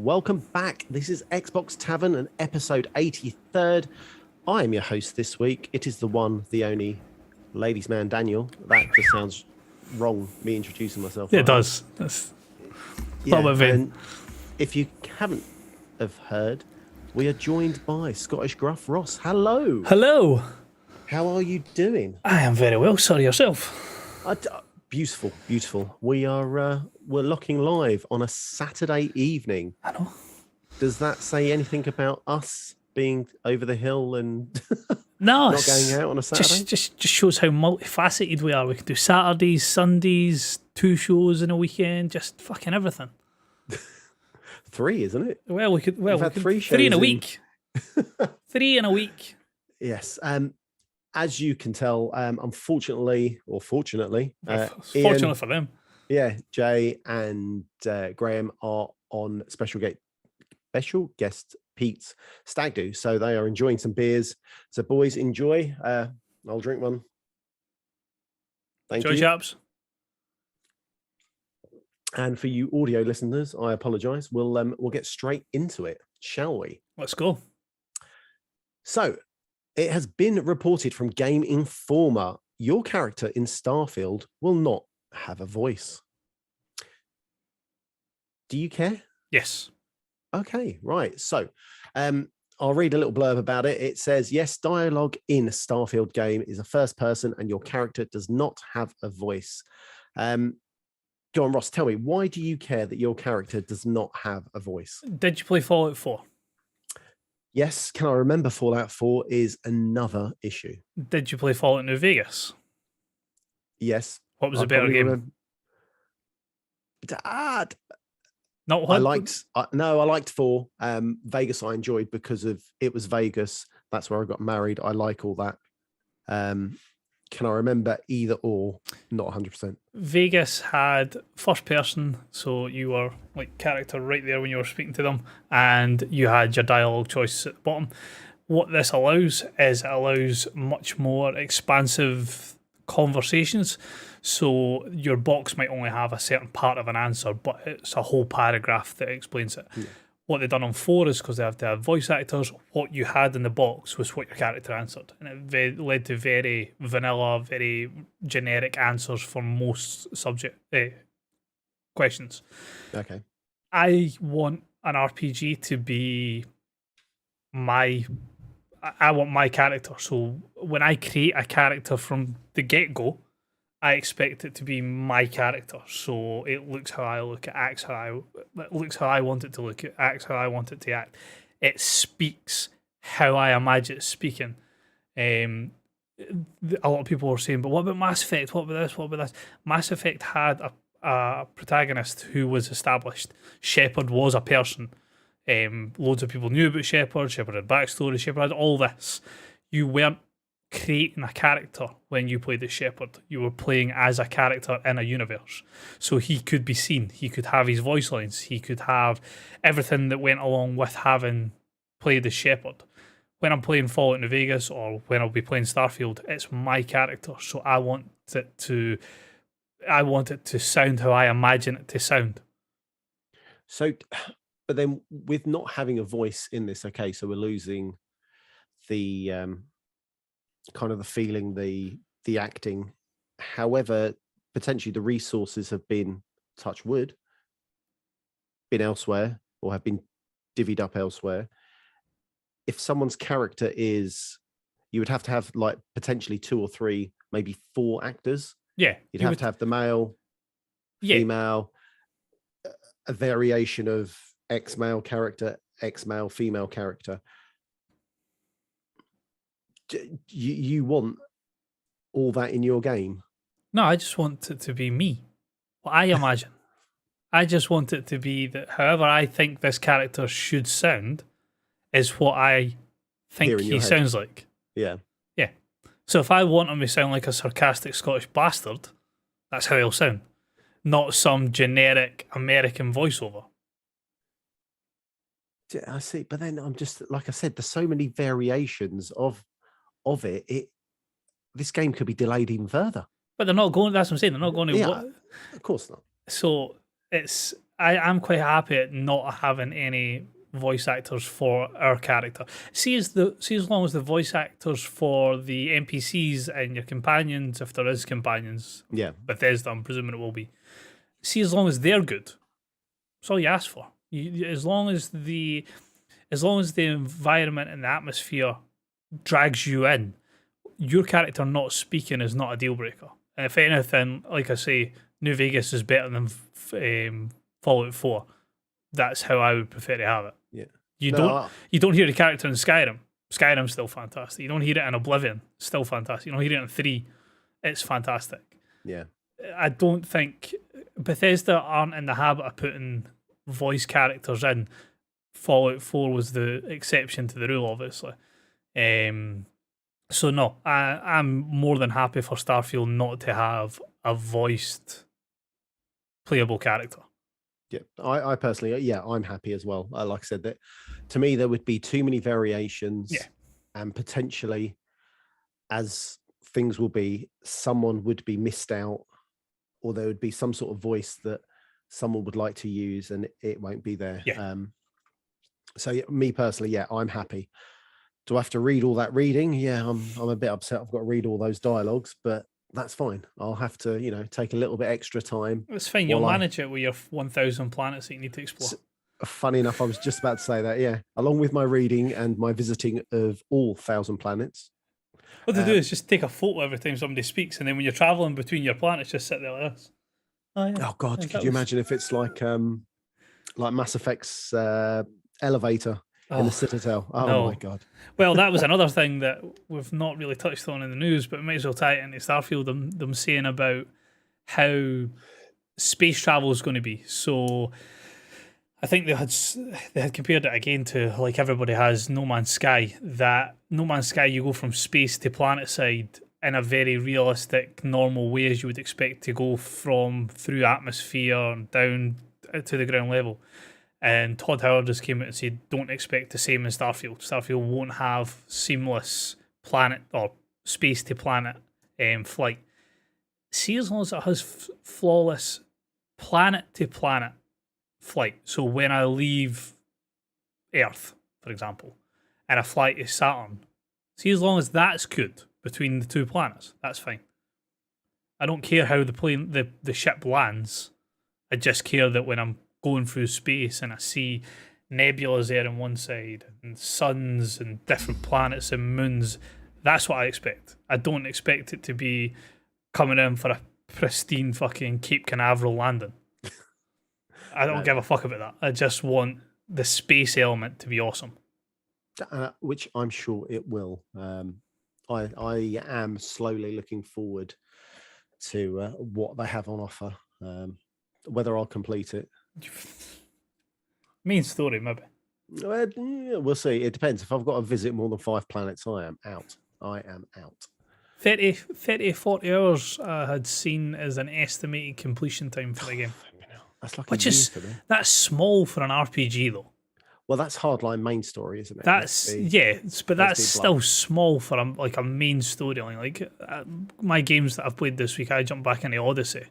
Welcome back. This is Xbox Tavern and episode 83rd. I am your host this week. It is the one, the only ladies' man, Daniel. That just sounds wrong, me introducing myself. Yeah, it does. That's and if you haven't have heard, we are joined by Scottish Gruff Ross. Hello. Hello. How are you doing? I am very well. Sorry, yourself. Beautiful, beautiful. We're locking live on a Saturday evening. I know. Does that say anything about us being over the hill and No, not going out on a Saturday? Just shows how multifaceted we are. We can do Saturdays, Sundays, 2 shows in a weekend, just fucking everything. 3, isn't it? Well, we could. Well, We've had 3 shows 3 in a week. 3 in a week. Yes. As you can tell, unfortunately or fortunately, Fortunately Ian, for them. yeah, Jay and Graham are on special guest Pete's stag do, so they are enjoying some beers. So, boys, enjoy. I'll drink one. Thank Enjoy, you, chaps. And for you audio listeners, I apologise. We'll get straight into it, shall we? Let's go. So, it has been reported from Game Informer, your character in Starfield will not have a voice. Do you care? Yes. Okay, right. So, I'll read a little blurb about it. It says, yes, dialogue in a Starfield game is a first person and your character does not have a voice. Go on, Ross, tell me, why do you care that your character does not have a voice? Did you play Fallout 4? Yes, can I remember Fallout 4 is another issue. Did you play Fallout New Vegas? Yes. What was a better game? Dad. Not I what? liked 4. Vegas I enjoyed because of it was Vegas. That's where I got married. I like all that. Can I remember either or? Not 100%. Vegas had first person, so you were like character right there when you were speaking to them, and you had your dialogue choices at the bottom. What this allows is it allows much more expansive conversations. So your box might only have a certain part of an answer, but it's a whole paragraph that explains it. Yeah. What they've done on 4 is because they have to have voice actors, what you had in the box was what your character answered. And it led to very vanilla, very generic answers for most subject questions. Okay. I want an RPG to be I want my character. So when I create a character from the get-go, I expect it to be my character, so it looks how I look, it acts how it looks how I want it to look, it acts how I want it to act. It speaks how I imagine it speaking. A lot of people were saying, but what about Mass Effect? What about this? What about this? Mass Effect had a protagonist who was established. Shepard was a person. Loads of people knew about Shepard. Shepard had backstory. Shepard had all this. You weren't creating a character when you played as Shepard. You were playing as a character in a universe. So he could be seen. He could have his voice lines. He could have everything that went along with having played as Shepard. When I'm playing Fallout New Vegas or when I'll be playing Starfield, it's my character. So I want it to sound how I imagine it to sound. So, but then with not having a voice in this, okay, so we're losing the kind of the feeling, the acting. However, potentially the resources have been, touch wood, been elsewhere or have been divvied up elsewhere. If someone's character is, you would have to have like potentially 2 or 3, maybe 4 actors. Yeah. You'd have to have the male, female, a variation of ex-male character, ex-male, female character. You want all that in your game? No, I just want it to be me. What I imagine. I just want it to be that however I think this character should sound is what I think he sounds like. Yeah. Yeah. So if I want him to sound like a sarcastic Scottish bastard, that's how he'll sound. Not some generic American voiceover. I see, but then I'm just, like I said, there's so many variations of it. This game could be delayed even further. But they're not going, that's what I'm saying, they're not going to... Yeah, of course not. So it's I'm quite happy at not having any voice actors for our character. See as long as the voice actors for the NPCs and your companions, if there is companions, Yeah, Bethesda, I'm presuming it will be. See as long as they're good. That's all you ask for. As long as the environment and the atmosphere drags you in, your character not speaking is not a deal breaker. And if anything, like I say, New Vegas is better than Fallout 4. That's how I would prefer to have it. yeah. You No, don't hear the character in Skyrim. Skyrim's still fantastic. You don't hear it in Oblivion. Still fantastic. You don't hear it in 3. It's fantastic. yeah. I don't think Bethesda aren't in the habit of putting voice characters in. Fallout 4 was the exception to the rule, obviously. So no, I'm more than happy for Starfield not to have a voiced playable character. Yeah, I personally, yeah, I'm happy as well. Like I said, that to me there would be too many variations, Yeah. and potentially, as things will be, someone would be missed out, or there would be some sort of voice that someone would like to use, and it won't be there. Yeah. So yeah, me personally, yeah, I'm happy. Do I have to read all that reading? Yeah, I'm a bit upset. I've got to read all those dialogues, but that's fine. I'll have to, take a little bit extra time. It's fine. You'll manage it with your 1,000 planets that you need to explore. Funny enough, I was just about to say that. Yeah, along with my reading and my visiting of all 1,000 planets. What to do is just take a photo every time somebody speaks, and then when you're traveling between your planets, just sit there like this. Oh, yeah. Oh God, could you imagine if it's like Mass Effect's elevator in the Citadel? Oh no. My God. Well, that was another thing that we've not really touched on in the news, but we might as well tie it into Starfield. Them saying about how space travel is going to be. So I think they had compared it again to, like everybody has, No Man's Sky. That No Man's Sky, you go from space to planet side in a very realistic, normal way as you would expect to go through atmosphere and down to the ground level. And Todd Howard just came out and said, don't expect the same in Starfield. Starfield won't have seamless planet or space to planet flight. See, as long as it has flawless planet to planet flight. So when I leave Earth, for example, and I fly to Saturn, see, as long as that's good between the two planets, that's fine. I don't care how the ship lands. I just care that when I'm going through space and I see nebulas there on one side and suns and different planets and moons, that's what I expect. I don't expect it to be coming in for a pristine fucking Cape Canaveral landing. I don't give a fuck about that. I just want the space element to be awesome. Which I'm sure it will. I am slowly looking forward to what they have on offer. Whether I'll complete it. Main story, maybe. We'll see. It depends. If I've got to visit more than 5 planets, I am out. 30, 40 hours I had seen as an estimated completion time for the game. That's like Which is that's small for an RPG though. Well, that's hardline main story, isn't it? But that's still small for a main storyline. Like my games that I've played this week, I jumped back into Odyssey,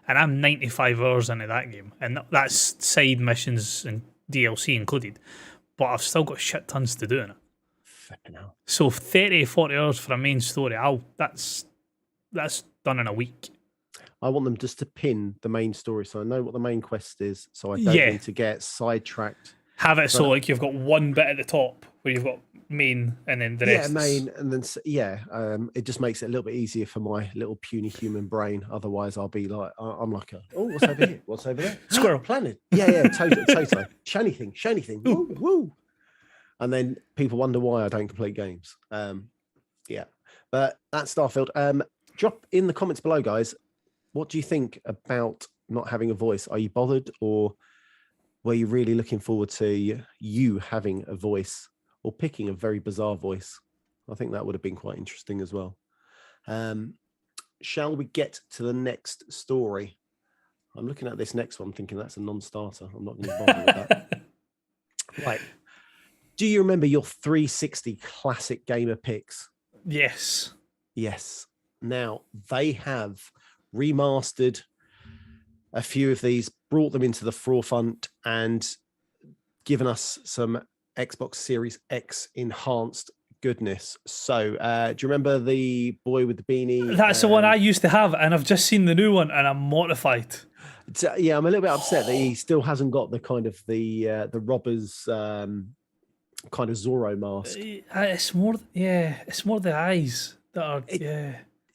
and I'm 95 hours into that game, and that's side missions and DLC included. But I've still got shit tons to do in it. So 30, 40 hours for a main story, that's done in a week. I want them just to pin the main story, so I know what the main quest is, so I don't need to get sidetracked. Have it so like you've got one bit at the top where you've got main and then the rest. Yeah, main and then it just makes it a little bit easier for my little puny human brain. Otherwise, I'll be like, I'm like, what's over here? What's over there? Squirrel planet. Yeah, totally. Shiny thing. Woo, woo. And then people wonder why I don't complete games. But that's Starfield. Drop in the comments below, guys. What do you think about not having a voice? Are you bothered, or were you really looking forward to you having a voice or picking a very bizarre voice? I think that would have been quite interesting as well. Shall we get to the next story? I'm looking at this next one thinking that's a non-starter. I'm not going to bother with that. Right. Do you remember your 360 classic gamer picks? Yes. Now, they have remastered a few of these, brought them into the forefront, and given us some Xbox Series X enhanced goodness. So, do you remember the boy with the beanie? That's the one I used to have, and I've just seen the new one, and I'm mortified. Yeah, I'm a little bit upset that he still hasn't got the kind of the robber's kind of Zorro mask. It's more, it's more the eyes that are,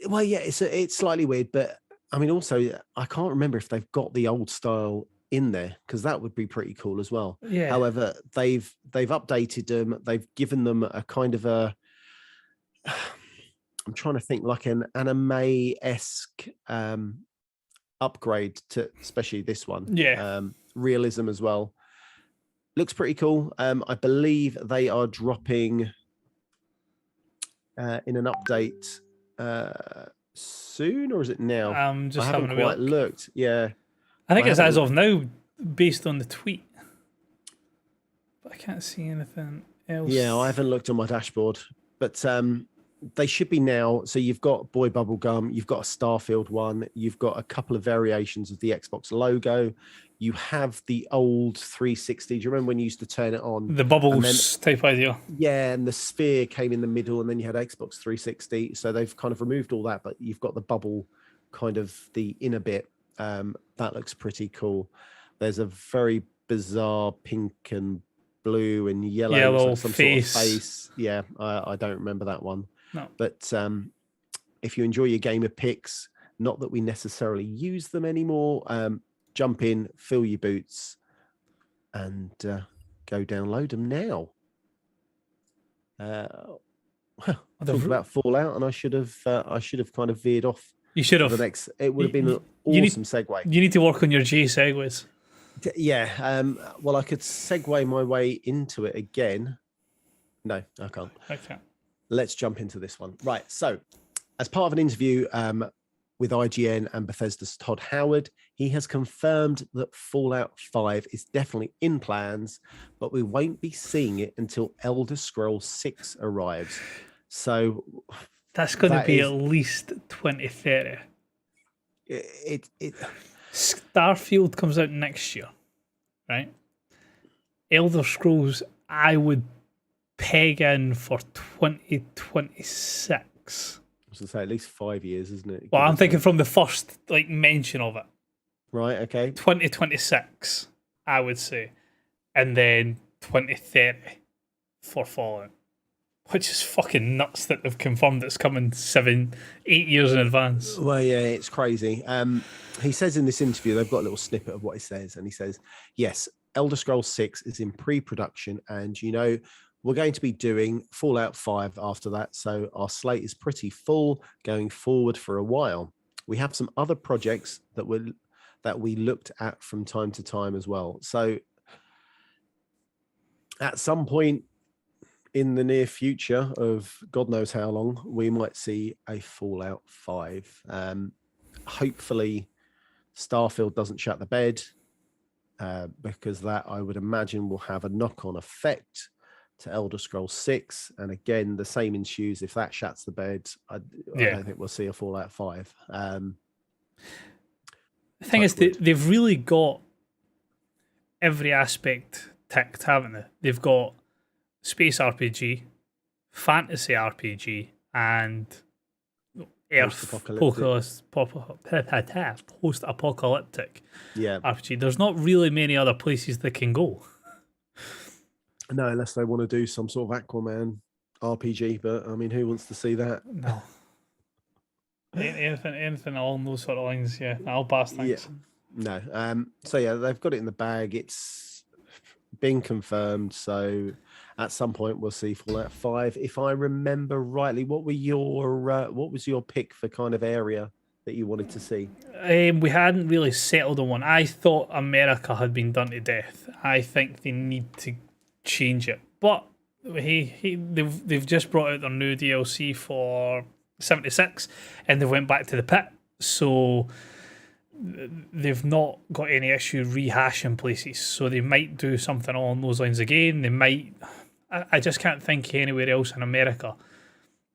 Well, yeah, it's slightly weird, but I mean, also I can't remember if they've got the old style in there, because that would be pretty cool as well. Yeah. However, they've updated them. They've given them a kind of a I'm trying to think, like an anime-esque upgrade to, especially this one. Yeah. Realism as well. Looks pretty cool. I believe they are dropping in an update soon, or is it now? I'm just I haven't having a quite look. looked. Yeah, I think it's as of now, based on the tweet. But I can't see anything else. Yeah, I haven't looked on my dashboard, but they should be now. So you've got Boy Bubblegum, you've got a Starfield one, you've got a couple of variations of the Xbox logo. You have the old 360. Do you remember when you used to turn it on? The bubbles type idea. Yeah, and the sphere came in the middle, and then you had Xbox 360. So they've kind of removed all that, but you've got the bubble, kind of the inner bit. That looks pretty cool. There's a very bizarre pink and blue and yellow some face. Sort of face. Yeah, I don't remember that one. No. But if you enjoy your gamer picks, not that we necessarily use them anymore, jump in, fill your boots, and go download them now. Talk about Fallout, and I should have kind of veered off. You should have. It would have been an awesome segue. You need to work on your J segues. Yeah. Well, I could segue my way into it again. No, I can't. Okay. Let's jump into this one. Right. So, as part of an interview with IGN and Bethesda's Todd Howard, he has confirmed that Fallout 5 is definitely in plans, but we won't be seeing it until Elder Scrolls 6 arrives. So that's going to be at least 2030. Starfield comes out next year, right? Elder Scrolls, I would peg in for 2026. I was going to say at least 5 years, isn't it? Well, I'm thinking from the first mention of it. Right, okay. 2026, I would say. And then 2030 for Fallout. Which is fucking nuts that they've confirmed it's coming 7-8 years in advance. Well, yeah, it's crazy. He says in this interview, they've got a little snippet of what he says, and he says, yes, Elder Scrolls 6 is in pre-production, and we're going to be doing Fallout 5 after that, so our slate is pretty full going forward for a while. We have some other projects that we looked at from time to time as well. So at some point in the near future of God knows how long, we might see a Fallout 5. Hopefully Starfield doesn't shut the bed, because that, I would imagine, will have a knock-on effect to Elder Scrolls 6. And again, the same ensues if that shuts the bed. I don't think we'll see a Fallout 5. The thing is, they've really got every aspect ticked, haven't they? They've got space RPG, fantasy RPG, and post-apocalyptic RPG. There's not really many other places they can go. No, unless they want to do some sort of Aquaman RPG, but I mean, who wants to see that? No. Anything along those sort of lines, yeah. I'll pass, thanks. Yeah. No. So yeah, they've got it in the bag. It's been confirmed. So at some point we'll see Fallout 5. If I remember rightly, what was your pick for kind of area that you wanted to see? We hadn't really settled on one. I thought America had been done to death. I think they need to change it. But they've just brought out their new DLC for 76, and they went back to the pit. So they've not got any issue rehashing places. So they might do something along those lines again. They might. I just can't think anywhere else in America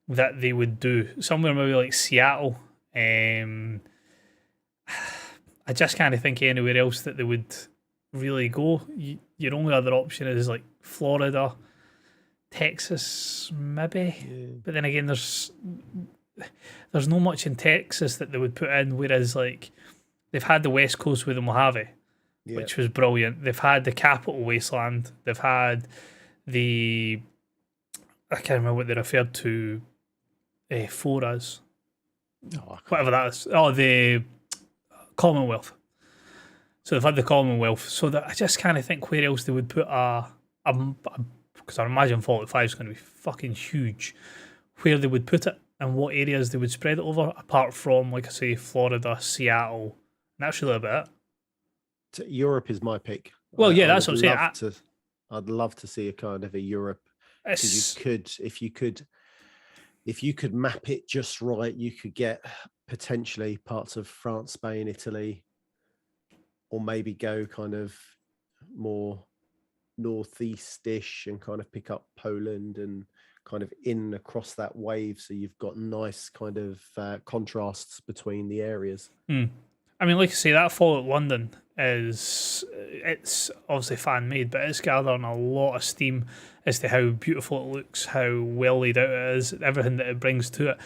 that they would do. Somewhere maybe like Seattle. I I just can't think anywhere else that they would really go. Your only other option is like Florida, Texas, maybe. Yeah. But then again, there's no much in Texas that they would put in. Whereas like they've had the West Coast with the Mojave, Yeah. which was brilliant. They've had the Capital Wasteland. They've had the I can't remember what they referred to for us. Oh, Whatever that is. Oh, the Commonwealth. So they've had the Commonwealth. So that I just kind of think where else they would put because I imagine Fallout 5 is going to be fucking huge. Where they would put it and what areas they would spread it over, apart from, like I say, Florida, Seattle. And that's really about it. Europe is my pick. Well, yeah, that's what I'm saying. I'd love to see a kind of a Europe. Because if you could map it just right, you could get potentially parts of France, Spain, Italy, or maybe go kind of more northeast-ish and kind of pick up Poland and kind of in across that wave. So you've got nice kind of contrasts between the areas. I mean, like I say, that Fallout London it's obviously fan made, but it's gathering a lot of steam as to how beautiful it looks, how well laid out it is, everything that it brings to it.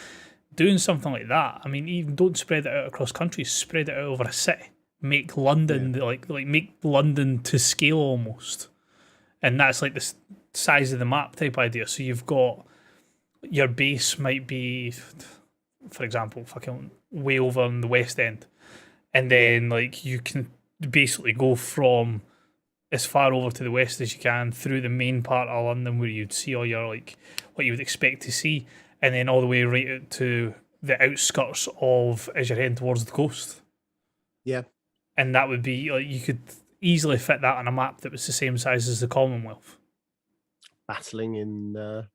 Doing something like that, I mean, even don't spread it out across countries, spread it out over a city. Make London like make London to scale almost, and that's like the size of the map type idea. So you've got your base might be, for example, fucking way over on the West End, and then like you can basically go from as far over to the west as you can through the main part of London where you'd see all your like what you would expect to see, and then all the way right out to the outskirts of as you're heading towards the coast. Yeah. And that would be like you could easily fit that on a map that was the same size as the Commonwealth. Battling in the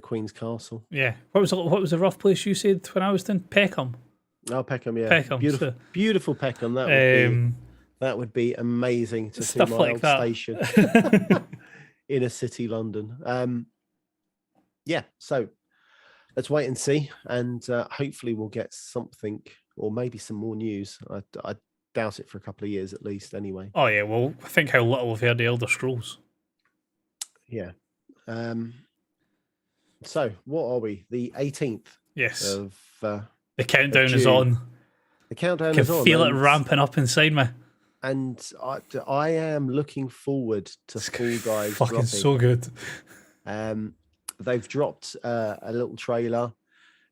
Queen's Castle. Yeah. What was the rough place you said when I was in Peckham? Oh, Peckham, yeah. Peckham. Beautiful Peckham. That would be amazing to see my old station in a city, London. Yeah, so let's wait and see, and hopefully we'll get something or maybe some more news. I doubt it for a couple of years at least anyway. Oh yeah, well, think how little we've heard the Elder Scrolls. Yeah. So what are we? The 18th. Yes. Of the countdown is on. The countdown is on. I can feel it ramping up inside me. And I am looking forward to Fall Guys. Fucking dropping. So good. They've dropped a little trailer.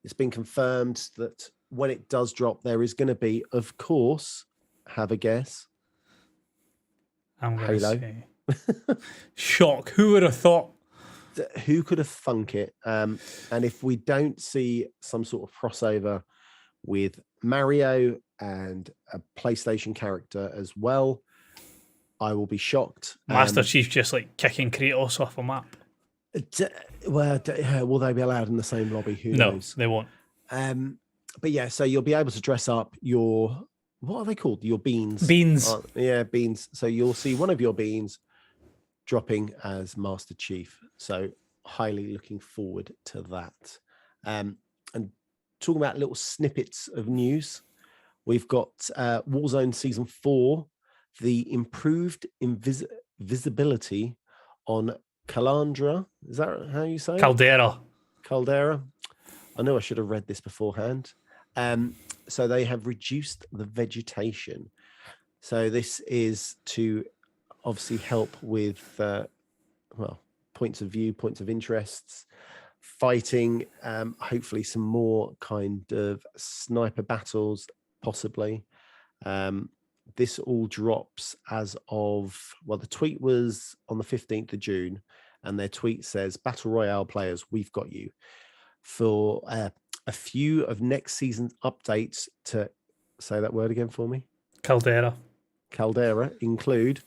It's been confirmed that when it does drop, there is going to be, of course, have a guess. I'm going Halo. to say. Shock. Who would have thought? Who could have thunk it? And if we don't see some sort of crossover with Mario and a PlayStation character as well, I will be shocked. Master Chief just like kicking Kratos off a map. Will they be allowed in the same lobby? Who knows? No, they won't. But yeah, so you'll be able to dress up your, what are they called? Your beans. Beans. Yeah, beans. So you'll see one of your beans dropping as Master Chief. So highly looking forward to that. And talking about little snippets of news, we've got Warzone Season 4, the improved visibility on Calandra. Is that how you say it? Caldera. I know I should have read this beforehand. So they have reduced the vegetation. So this is to obviously help with, points of view, points of interests, fighting, hopefully some more kind of sniper battles, possibly. This all drops as of, the tweet was on the 15th of June, and their tweet says, Battle Royale players, we've got you. For a few of next season's updates to, say that word again for me. Caldera include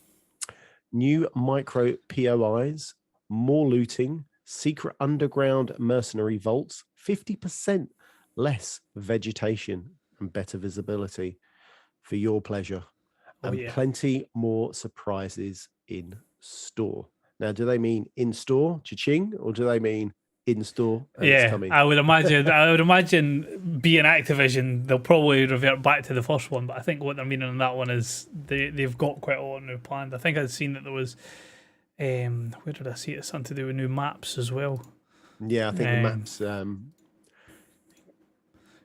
new micro POIs, more looting, secret underground mercenary vaults, 50% less vegetation and better visibility for your pleasure, and plenty more surprises in store. Now, do they mean in store, cha-ching, or do they mean in store and it's Yeah, coming. I would imagine. Being Activision, they'll probably revert back to the first one. But I think what they're meaning on that one is they've got quite a lot new planned. I think I'd seen that there was, where did I see it? It's something to do with new maps as well. Yeah, I think the maps.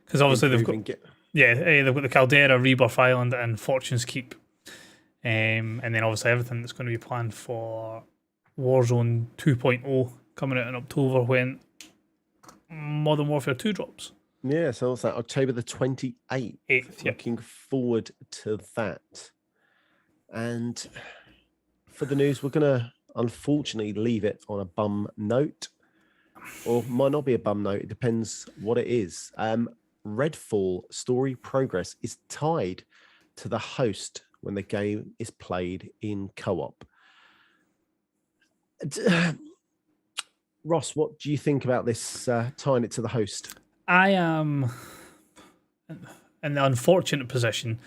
Because obviously they've got they've got the Caldera, Rebirth Island, and Fortune's Keep, and then obviously everything that's going to be planned for Warzone 2.0 coming out in October when Modern Warfare 2 drops. Yeah, so what's that? October the 28th. Looking forward to that. And for the news, we're going to unfortunately leave it on a bum note. Or might not be a bum note. It depends what it is. Redfall story progress is tied to the host when the game is played in co-op. Ross, what do you think about this tying it to the host? I am in the unfortunate position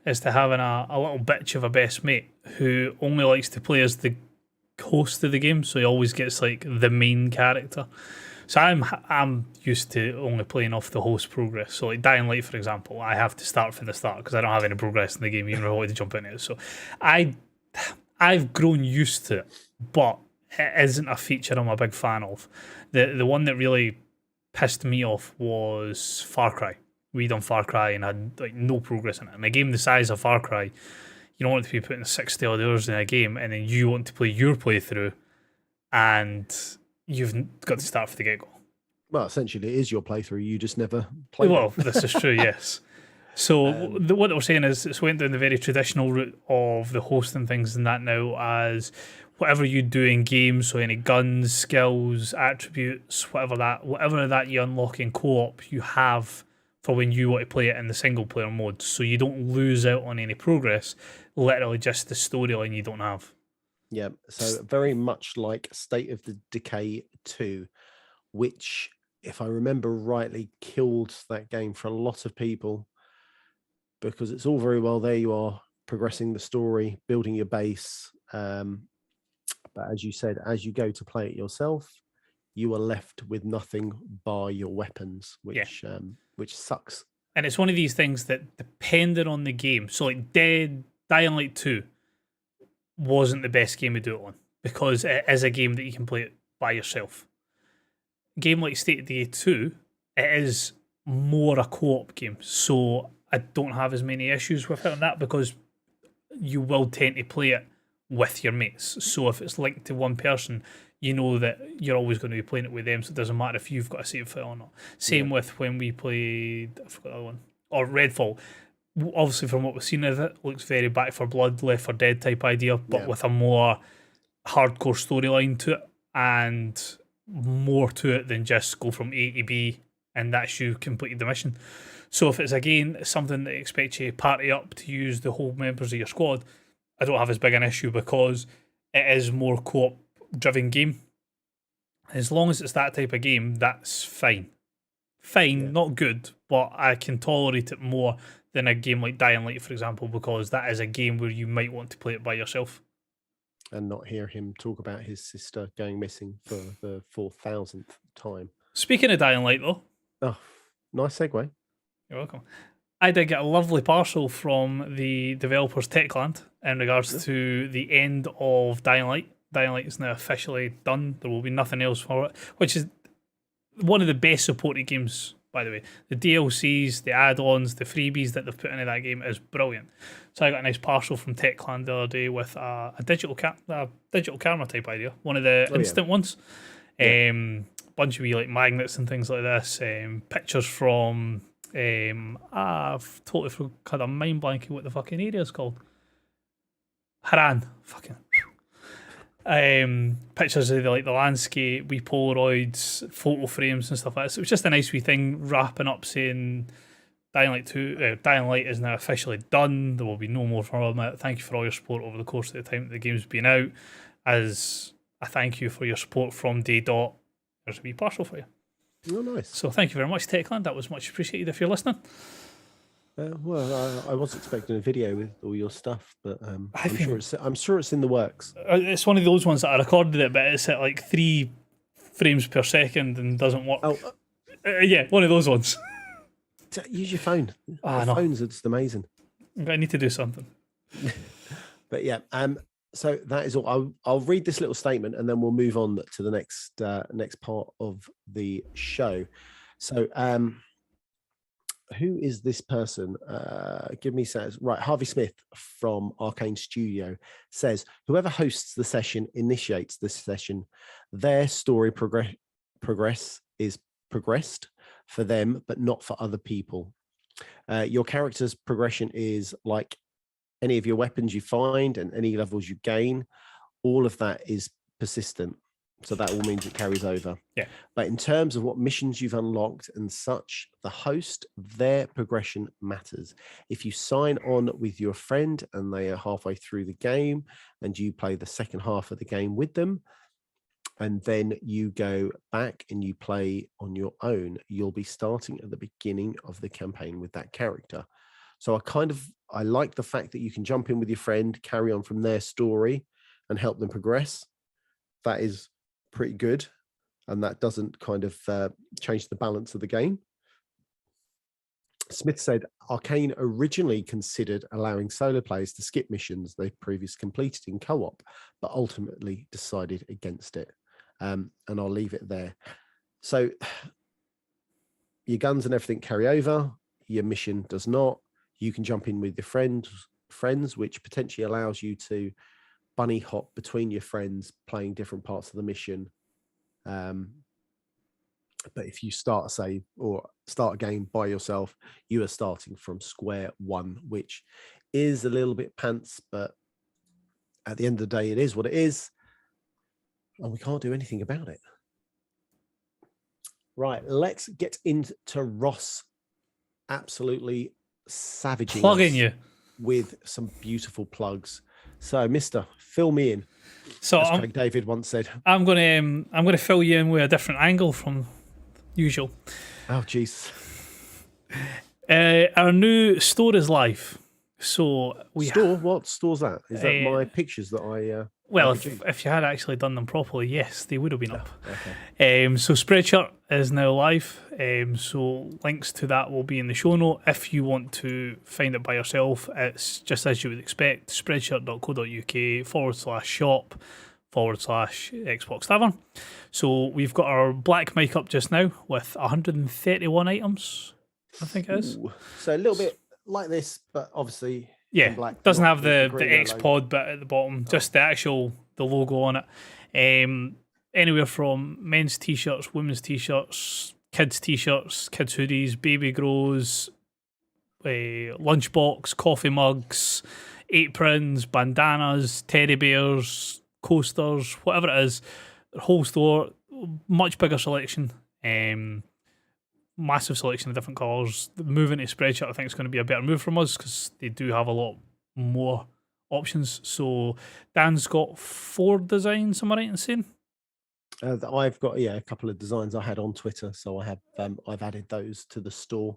is to having a little bitch of a best mate who only likes to play as the host of the game, so he always gets like the main character. So I'm used to only playing off the host progress. So like Dying Light, for example, I have to start from the start because I don't have any progress in the game, even if I want to jump into it. So I've grown used to it, but it isn't a feature I'm a big fan of. The one that really pissed me off was Far Cry. We done Far Cry and had like no progress in it. And a game the size of Far Cry, you don't want to be putting 60 odd hours in a game and then you want to play your playthrough and you've got to start from the get-go. Well, essentially it is your playthrough, you just never played it. Well, this is true, yes. So what they were saying is it's went down the very traditional route of the hosting things and that now as whatever you do in games, so any guns, skills, attributes, whatever that you unlock in co-op, you have for when you want to play it in the single player mode. So you don't lose out on any progress, literally just the storyline you don't have. Yeah, so very much like State of the Decay 2, which, if I remember rightly, killed that game for a lot of people because it's all very well there you are progressing the story, building your base, but as you said, as you go to play it yourself, you are left with nothing by your weapons, which sucks. And it's one of these things that depended on the game. So like Dying Light 2 wasn't the best game to do it on because it is a game that you can play it by yourself. A game like State of Decay 2, it is more a co-op game. So I don't have as many issues with it on that because you will tend to play it with your mates. So if it's linked to one person, you know that you're always going to be playing it with them, so it doesn't matter if you've got a save file or not. Same with when we played, I forgot the other one, or Redfall. Obviously, from what we've seen of it, looks very Back 4 Blood, Left 4 Dead type idea, but with a more hardcore storyline to it and more to it than just go from A to B and that's you completed the mission. So if it's again something that expects you to party up to use the whole members of your squad, I don't have as big an issue because it is more co-op driven game. As long as it's that type of game, that's fine. Not good, but I can tolerate it more than a game like Dying Light, for example, because that is a game where you might want to play it by yourself. And not hear him talk about his sister going missing for the 4,000th time. Speaking of Dying Light, though. Oh, nice segue. You're welcome. I did get a lovely parcel from the developers Techland in regards to the end of Dying Light. Dying Light is now officially done. There will be nothing else for it, which is one of the best supported games, by the way. The DLCs, the add-ons, the freebies that they've put into that game is brilliant. So I got a nice parcel from Techland the other day with a digital camera type idea, one of the instant ones. Bunch of wee like magnets and things like this. Pictures from I've totally had a mind blank what the fucking area is called. Haran. Fucking. Pictures of the landscape, wee Polaroids, photo frames and stuff like that. So it was just a nice wee thing wrapping up saying Dying Light is now officially done. There will be no more from it. Thank you for all your support over the course of the time that the game's been out. As a thank you for your support from day dot, there's a wee parcel for you. Oh, nice. So thank you very much, Techland. That was much appreciated if you're listening. I was expecting a video with all your stuff, but I'm sure it's in the works. It's one of those ones that I recorded it, but it's at like 3 frames per second and doesn't work. Oh, Yeah, one of those ones. use your phone. Ah, The no. phones are just amazing. I need to do something. But yeah, so that is all. I'll read this little statement and then we'll move on to the next part of the show. So, who is this person? Give me says right. Harvey Smith from Arcane Studio says, whoever hosts the session initiates this session. Their story progress is progressed for them, but not for other people. Your character's progression is like any of your weapons you find and any levels you gain. All of that is persistent. So that all means it carries over. Yeah. But in terms of what missions you've unlocked and such, the host, their progression matters. If you sign on with your friend and they are halfway through the game and you play the second half of the game with them, and then you go back and you play on your own, you'll be starting at the beginning of the campaign with that character. So I like the fact that you can jump in with your friend, carry on from their story and help them progress. That is pretty good. And that doesn't kind of change the balance of the game. Smith said, Arcane originally considered allowing solo players to skip missions they've previously completed in co-op, but ultimately decided against it. And I'll leave it there. So your guns and everything carry over. Your mission does not. You can jump in with your friends, which potentially allows you to bunny hop between your friends, playing different parts of the mission. But if you start a game by yourself, you are starting from square one, which is a little bit pants, but at the end of the day, it is what it is. And we can't do anything about it. Right, let's get into Ross absolutely savaging Plugging us you with some beautiful plugs. So, Mister, fill me in. So as Craig David once said. I'm gonna fill you in with a different angle from usual. Oh, jeez. Our new store is live. So what store's that? Is that my pictures that I? Well, if you had actually done them properly, yes, they would have been up. Okay. So Spreadshirt is now live. So links to that will be in the show note. If you want to find it by yourself, it's just as you would expect, spreadshirt.co.uk/shop/Xbox Tavern. So we've got our black mic up just now with 131 items, I think it is. Ooh. So a little bit like this, but obviously black, doesn't have the green Xpod bit at the bottom, just the logo on it. Anywhere from men's t-shirts, women's t-shirts, kids hoodies, baby grows, lunchbox, coffee mugs, aprons, bandanas, teddy bears, coasters, whatever it is. The whole store, much bigger selection. Massive selection of different colours. The move into Spreadshirt, I think, is going to be a better move from us because they do have a lot more options. So Dan's got 4 designs, am I right in saying? I've got a couple of designs I had on Twitter, so I have I've added those to the store,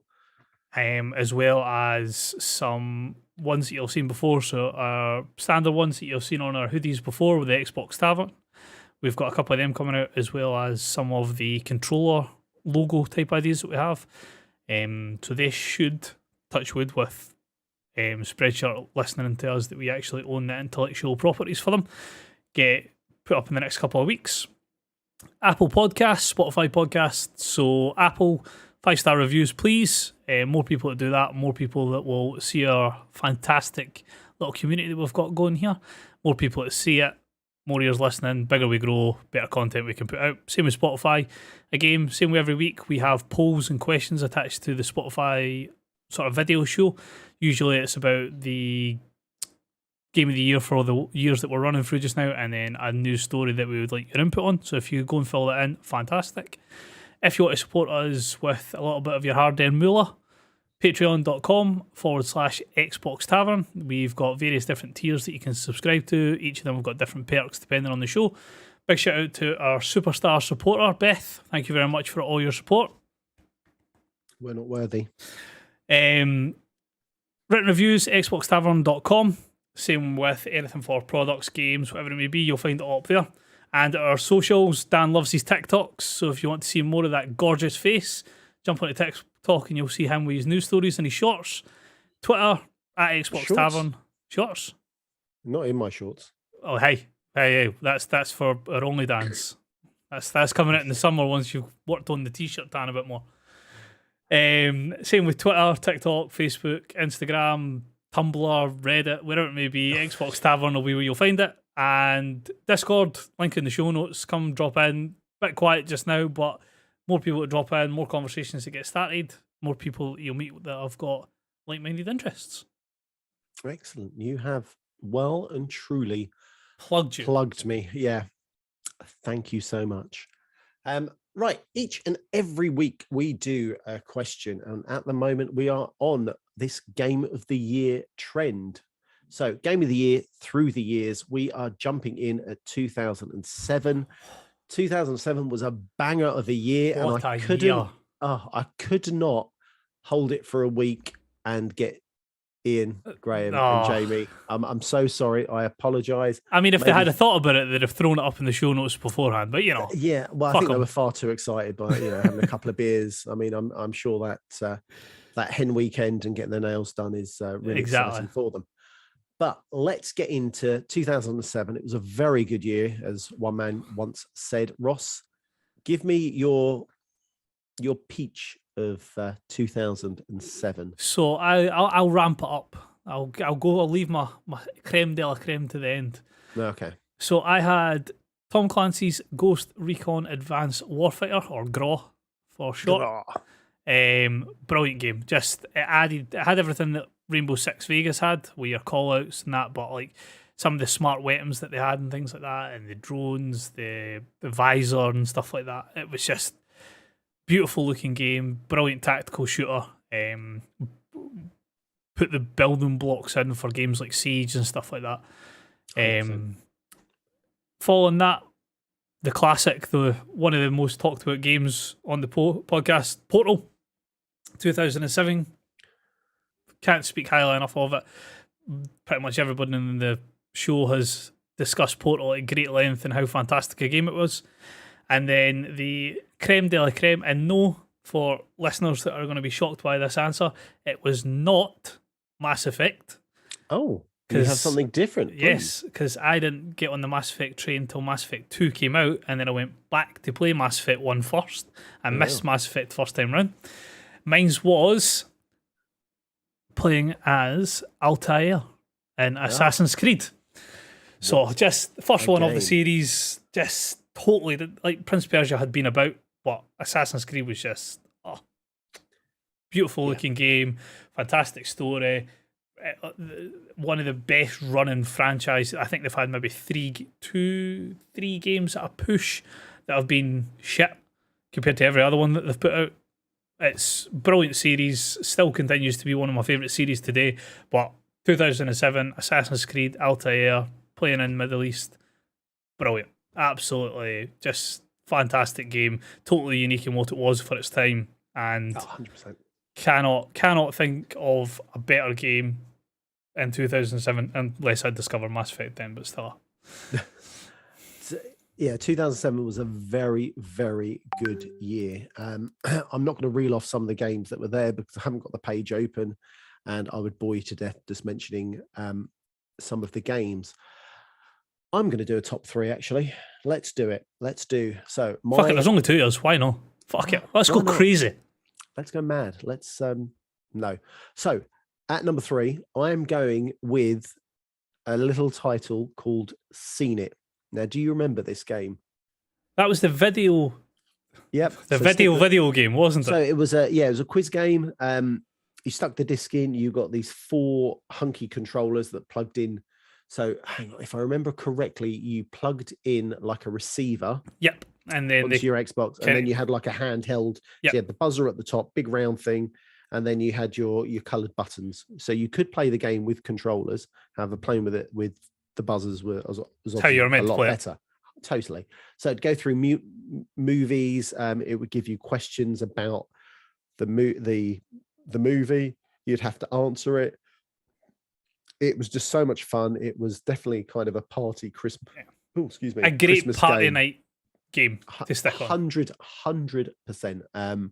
as well as some ones that you've seen before. So standard ones that you've seen on our hoodies before with the Xbox Tavern. We've got a couple of them coming out, as well as some of the controller logo type ideas that we have. So they should, touch wood with Spreadshirt listening to us, that we actually own the intellectual properties for them, get put up in the next couple of weeks. Apple Podcasts, Spotify Podcasts. So Apple, 5-star reviews, please. More people that do that, more people that will see our fantastic little community that we've got going here. More people that see it, more ears listening, bigger we grow, better content we can put out. Same with Spotify. Again, same way every week. We have polls and questions attached to the Spotify sort of video show. Usually it's about the game of the year for the years that we're running through just now, and then a news story that we would like your input on. So if you go and fill that in, fantastic. If you want to support us with a little bit of your hard-earned moolah, patreon.com/Xbox Tavern. We've got various different tiers that you can subscribe to. Each of them have got different perks depending on the show. Big shout out to our superstar supporter, Beth. Thank you very much for all your support. We're not worthy. Written reviews, xboxtavern.com. Same with anything for products, games, whatever it may be, you'll find it all up there. And our socials, Dan loves his TikToks. So if you want to see more of that gorgeous face, jump onto TikTok and you'll see him with his news stories and his shorts. Twitter, at Xbox Shorts? Tavern. Shorts? Not in my shorts. Oh, hey, that's for our only dance. That's coming out in the summer once you've worked on the t-shirt tan a bit more. Same with Twitter, TikTok, Facebook, Instagram, Tumblr, Reddit, wherever it may be. Xbox Tavern will be where you'll find it. And Discord, link in the show notes. Come drop in. Bit quiet just now, but more people to drop in, more conversations to get started, more people you'll meet that have got like-minded interests. Excellent. You have well and truly plugged me. Yeah. Thank you so much. Right. Each and every week we do a question. And at the moment we are on this Game of the Year trend. So Game of the Year through the years, we are jumping in at 2007. 2007 was a banger of a year. What and I could not hold it for a week and get Ian, Graham, and Jamie. I'm so sorry. I apologise. I mean, if they had a thought about it, they'd have thrown it up in the show notes beforehand. But yeah. Well, I think they were far too excited by having a couple of beers. I mean, I'm sure that that hen weekend and getting their nails done is really exciting for them. But let's get into 2007. It was a very good year, as one man once said. Ross, give me your peach of 2007. So I'll ramp it up. I'll leave my creme de la creme to the end. Okay. So I had Tom Clancy's Ghost Recon Advanced Warfighter, or GRAW for short. Brilliant game. Just it had everything that Rainbow Six Vegas had, with your callouts and that, but like some of the smart weapons that they had and things like that, and the drones, the visor and stuff like that. It was just beautiful looking game, brilliant tactical shooter. Put the building blocks in for games like Siege and stuff like that. Following that, the classic, one of the most talked about games on the podcast, Portal, 2007. Can't speak highly enough of it. Pretty much everybody in the show has discussed Portal at great length and how fantastic a game it was. And then the creme de la creme, and no, for listeners that are going to be shocked by this answer, it was not Mass Effect. Oh, you have something different. Please. Yes, because I didn't get on the Mass Effect train until Mass Effect 2 came out, and then I went back to play Mass Effect 1 first. I missed Mass Effect first time round. Mine's was playing as Altair in Assassin's Creed. So just the first one of the series, just totally like Prince Persia had been about, but Assassin's Creed was just beautiful looking game, fantastic story, one of the best running franchises. I think they've had maybe three games at a push that have been shit compared to every other one that they've put out. It's a brilliant series, still continues to be one of my favourite series today, but 2007, Assassin's Creed, Altair, playing in Middle East, brilliant. Absolutely, just fantastic game, totally unique in what it was for its time, and 100%. Cannot think of a better game in 2007 unless I discovered Mass Effect then, but still. Yeah, 2007 was a very, very good year. I'm not going to reel off some of the games that were there because I haven't got the page open, and I would bore you to death just mentioning some of the games. I'm going to do a top 3, actually. Let's do it. So. Fuck it, there's only 2 years. Why not? Fuck it. Let's go crazy. Let's go mad. Let's, no. So, at number 3, I'm going with a little title called Seen It. Now, do you remember this game? That was the video. Yep. The video game, wasn't it? So it was a quiz game. You stuck the disc in. You got these 4 hunky controllers that plugged in. So hang on, if I remember correctly, you plugged in like a receiver. Yep. And then onto your Xbox, and then you had like a handheld. Yep. So you had the buzzer at the top, big round thing, and then you had your coloured buttons. So you could play the game with controllers. However, playing with it with the buzzers was how you're meant a lot to play better. Totally. So it'd go through movies. It would give you questions about the movie. You'd have to answer it. It was just so much fun. It was definitely kind of a party Oh, excuse me. A great Christmas party game. night game to stick on. 100%.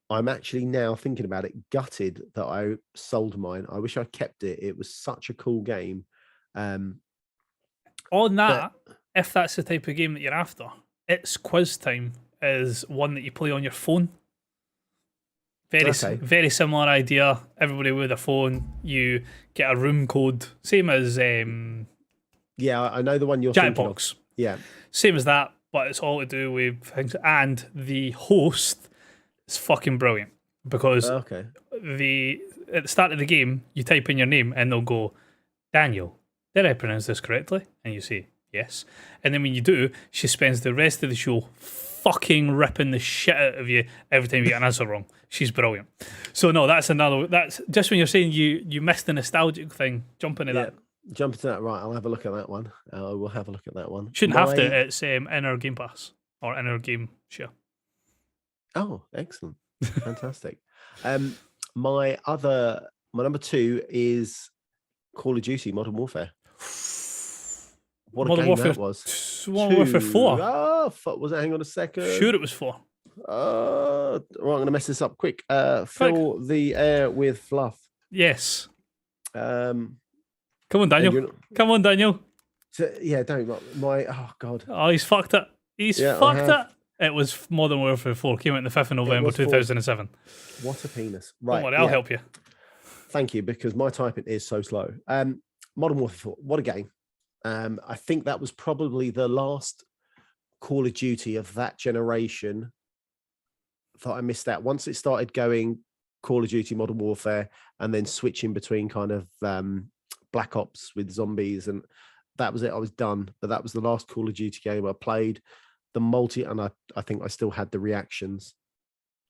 I'm actually now thinking about it, gutted that I sold mine. I wish I kept it. It was such a cool game. On but that, if that's the type of game that you're after, It's Quiz Time is one that you play on your phone. okay. Very similar idea. Everybody with a phone, you get a room code, same as Yeah, I know the one you're thinking of. Jackbox. Yeah. Same as that, but it's all to do with things. And the host is fucking brilliant because Okay. at the start of the game, you type in your name and they'll go, Daniel, did I pronounce this correctly? And you say, yes. And then when you do, she spends the rest of the show fucking ripping the shit out of you every time you get an answer wrong. She's brilliant. So no, that's just when you're saying you missed the nostalgic thing, jump into that. Jump into that, right. I'll have a look at that one. I will have a look at that one. Shouldn't have to, it's in our Game Pass or in our game share. Oh, excellent. Fantastic. My number 2 is Call of Duty Modern Warfare. What Modern a game Warfare, that was. Modern Warfare 4. Oh, was it? Hang on a second. Sure it was 4. Right, I'm going to mess this up quick. Fill the air with fluff. Yes. Come on, Daniel. Come on, Daniel. Yeah, don't. Oh, God. Oh, he's fucked it. He's fucked it. It was Modern Warfare 4. Came out on the 5th of November 2007. What a penis. Right. Don't worry, I'll help you. Thank you, because my typing is so slow. Modern Warfare 4. What a game. I think that was probably the last Call of Duty of that generation that I missed out. Once it started going Call of Duty Modern Warfare and then switching between kind of Black Ops with zombies, and that was it. I was done. But that was the last Call of Duty game I played. The multi, and I think I still had the reactions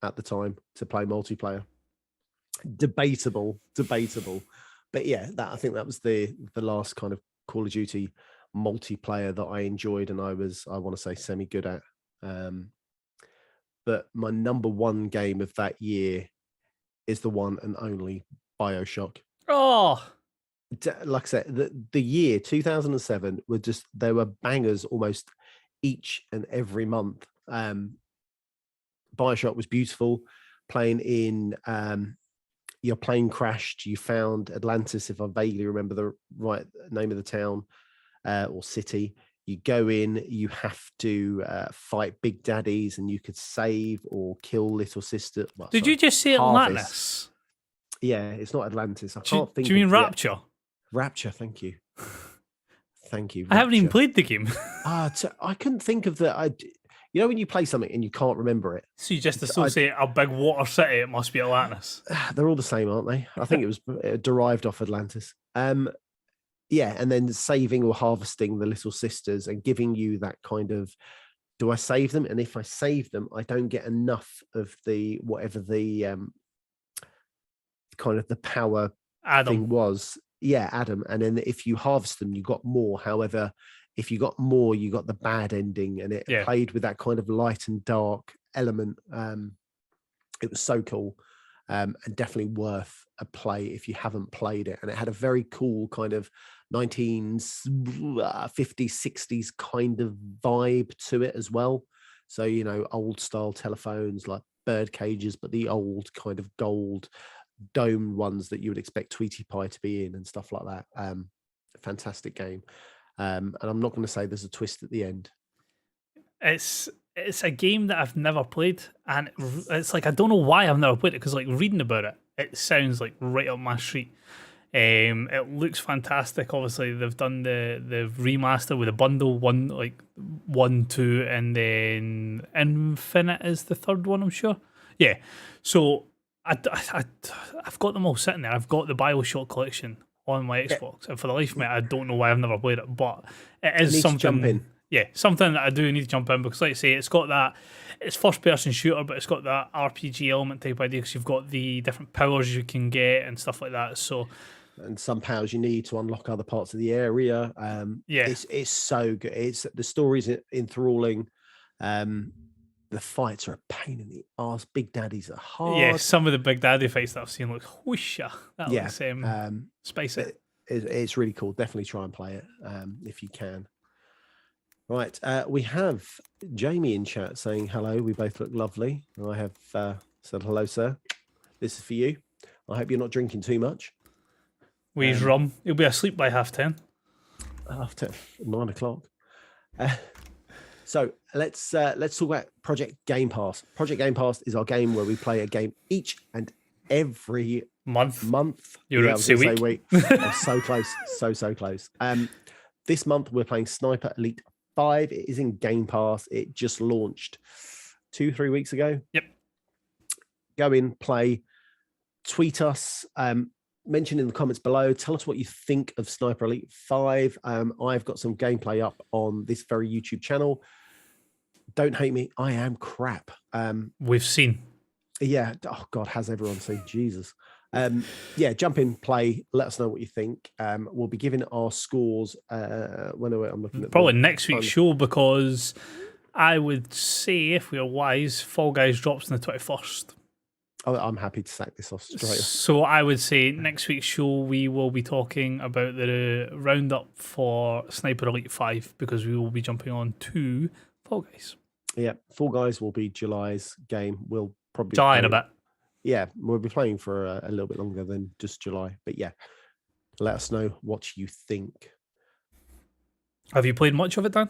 at the time to play multiplayer. Debatable. But yeah, I think that was the last kind of Call of Duty multiplayer that I enjoyed and I want to say semi good at. But my number 1 game of that year is the one and only BioShock. Oh, like I said, the year 2007 there were bangers almost each and every month. BioShock was beautiful. Playing in your plane crashed, you found Atlantis, if I vaguely remember the right name of the town or city. You go in, you have to fight big daddies, and you could save or kill little sister. Did you just say Atlantis? Yeah, it's not Atlantis. I can't think. Do you mean Rapture? Rapture, thank you. Thank you. I haven't even played the game. I couldn't think of the. You know when you play something and you can't remember it? So you just associate a big water city, it must be Atlantis. They're all the same, aren't they? I think it was derived off Atlantis. Yeah, and then saving or harvesting the little sisters and giving you that kind of, do I save them? And if I save them, I don't get enough of the whatever the kind of the power thing was. Yeah, Adam. And then if you harvest them, you got more. However, if you got more, you got the bad ending, and it played with that kind of light and dark element. It was so cool, and definitely worth a play if you haven't played it. And it had a very cool kind of 1950s, 60s kind of vibe to it as well. So, old style telephones like bird cages, but the old kind of gold dome ones that you would expect Tweety Pie to be in and stuff like that. Fantastic game. And I'm not going to say there's a twist at the end. It's a game that I've never played, and it's like I don't know why I've never played it, because like reading about it, it sounds like right up my street. It looks fantastic. Obviously, they've done the remaster with a bundle 1, 2, and then Infinite is the third one, I'm sure. Yeah, so I've got them all sitting there. I've got the BioShock collection on my Xbox, and for the life of me, I don't know why I've never played it, but it is something. Jump in. Yeah, something that I do need to jump in, because, like I say, it's got that. It's first-person shooter, but it's got that RPG element type idea, because you've got the different powers you can get and stuff like that. So, and some powers you need to unlock other parts of the area. It's so good. The story's enthralling. The fights are a pain in the arse. Big daddies are hard. Yeah, some of the big daddy fights that I've seen look whoosha. That looks spicy. It's really cool. Definitely try and play it if you can. Right. We have Jamie in chat saying hello. We both look lovely. I have said hello, sir. This is for you. I hope you're not drinking too much. We's rum. He'll be asleep by 10:30. After 9 o'clock. So let's talk about Project Game Pass. Project Game Pass is our game where we play a game each and every Month. You're about to say week. Oh, so close, so close. This month we're playing Sniper Elite 5. It is in Game Pass. It just launched 2-3 weeks ago. Yep. Go in, play, tweet us, mention in the comments below. Tell us what you think of Sniper Elite 5. I've got some gameplay up on this very YouTube channel. Don't hate me. I am crap. We've seen. Yeah. Oh God, has everyone seen? Jesus. Yeah, jump in, play. Let us know what you think. We'll be giving our scores. When I'm looking at probably next week's show, because I would say, if we're wise, Fall Guys drops on the 21st. Oh, I'm happy to sack this off straight. So I would say next week's show we will be talking about the roundup for Sniper Elite 5, because we will be jumping on to Fall Guys. Yeah, Fall Guys will be July's game. We'll probably July in a bit. Yeah, we'll be playing for a little bit longer than just July. But yeah, let us know what you think. Have you played much of it, Dan?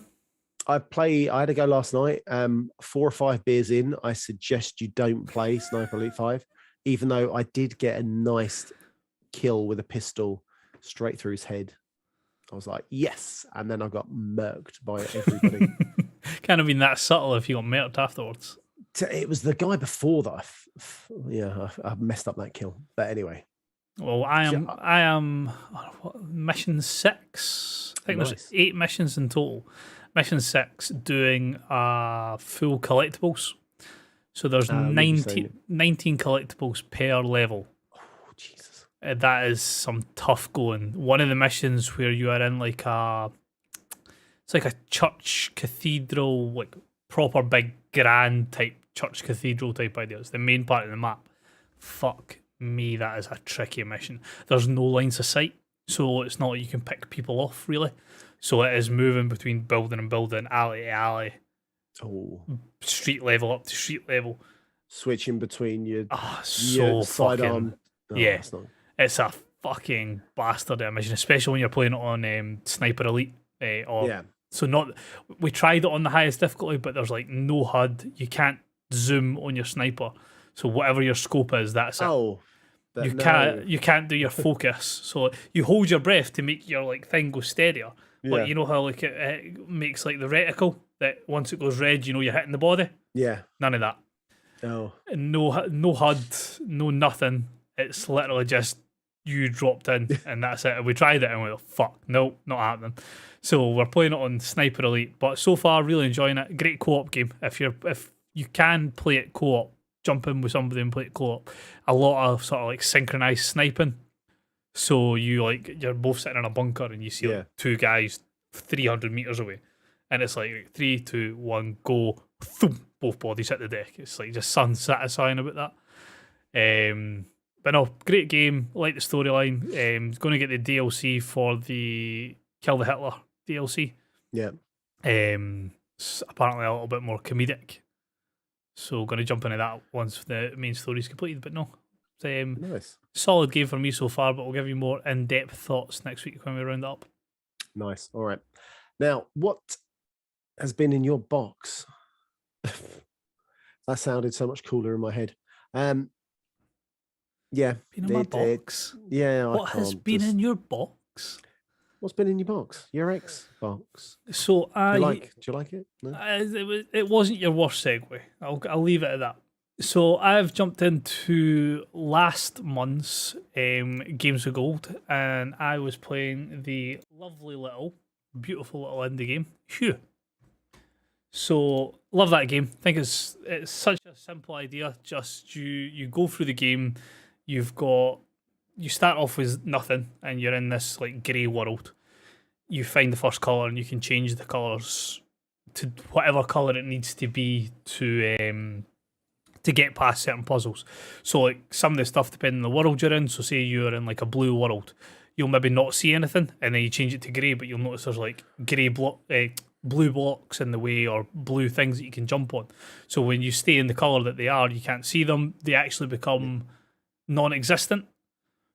I had to go last night. 4 or 5 beers in, I suggest you don't play Sniper Elite 5, even though I did get a nice kill with a pistol straight through his head. I was like, yes. And then I got murked by everybody. Can't have been that subtle if you got murked afterwards. It was the guy before that. I messed up that kill. But anyway. Well, I am mission 6. I think there's 8 missions in total. Mission 6 doing full collectibles. So there's 19 collectibles per level. Oh, Jesus. That is some tough going. One of the missions where you are in like it's like a church cathedral, like proper big grand type church cathedral type idea. It's the main part of the map. Fuck me, that is a tricky mission. There's no lines of sight, so it's not like you can pick people off really. So it is moving between building and building, alley to alley, street level up to street level, switching between your so sidearm. Yeah, it's a fucking bastard mission, especially when you're playing it on Sniper Elite. So we tried it on the highest difficulty, but there's like no HUD. You can't zoom on your sniper, so whatever your scope is, that's it. You can't do your focus. So you hold your breath to make your like thing go steadier. But you know how like it makes like the reticle that once it goes red, you know you're hitting the body. Yeah, none of that. Oh, no HUD, no nothing. It's literally just you dropped in and that's it. And we tried it and we were like, fuck, no, not happening. So we're playing it on Sniper Elite, but so far really enjoying it. Great co-op game. If you can play it co-op, jump in with somebody and play it co-op. A lot of sort of like synchronized sniping. So you're both sitting in a bunker and you see like 2 guys 300 meters away, and it's like 3, 2, 1, go, thump, both bodies hit the deck. It's like just satisfying about that. But no, great game. Like the storyline. Going to get the DLC for the Kill the Hitler DLC. Yeah. Apparently a little bit more comedic. So going to jump into that once the main story's completed. But no, nice. Solid game for me so far, but we'll give you more in-depth thoughts next week when we round up. Nice. All right. Now, what has been in your box? That sounded so much cooler in my head. Yeah. Been in my box? What has been in your box? What's been in your box? Your Xbox. So do you like it? No? It wasn't your worst segue. I'll leave it at that. So I've jumped into last month's Games with Gold, and I was playing the lovely little, beautiful little indie game, Hue. So love that game. Think it's such a simple idea. Just you go through the game. You start off with nothing, and you're in this like grey world. You find the first colour, and you can change the colours to whatever colour it needs to be to get past certain puzzles. So like some of the stuff depending on the world you're in. So say you're in like a blue world, you'll maybe not see anything, and then you change it to grey, but you'll notice there's like blue blocks in the way or blue things that you can jump on. So when you stay in the colour that they are, you can't see them. They actually become non-existent.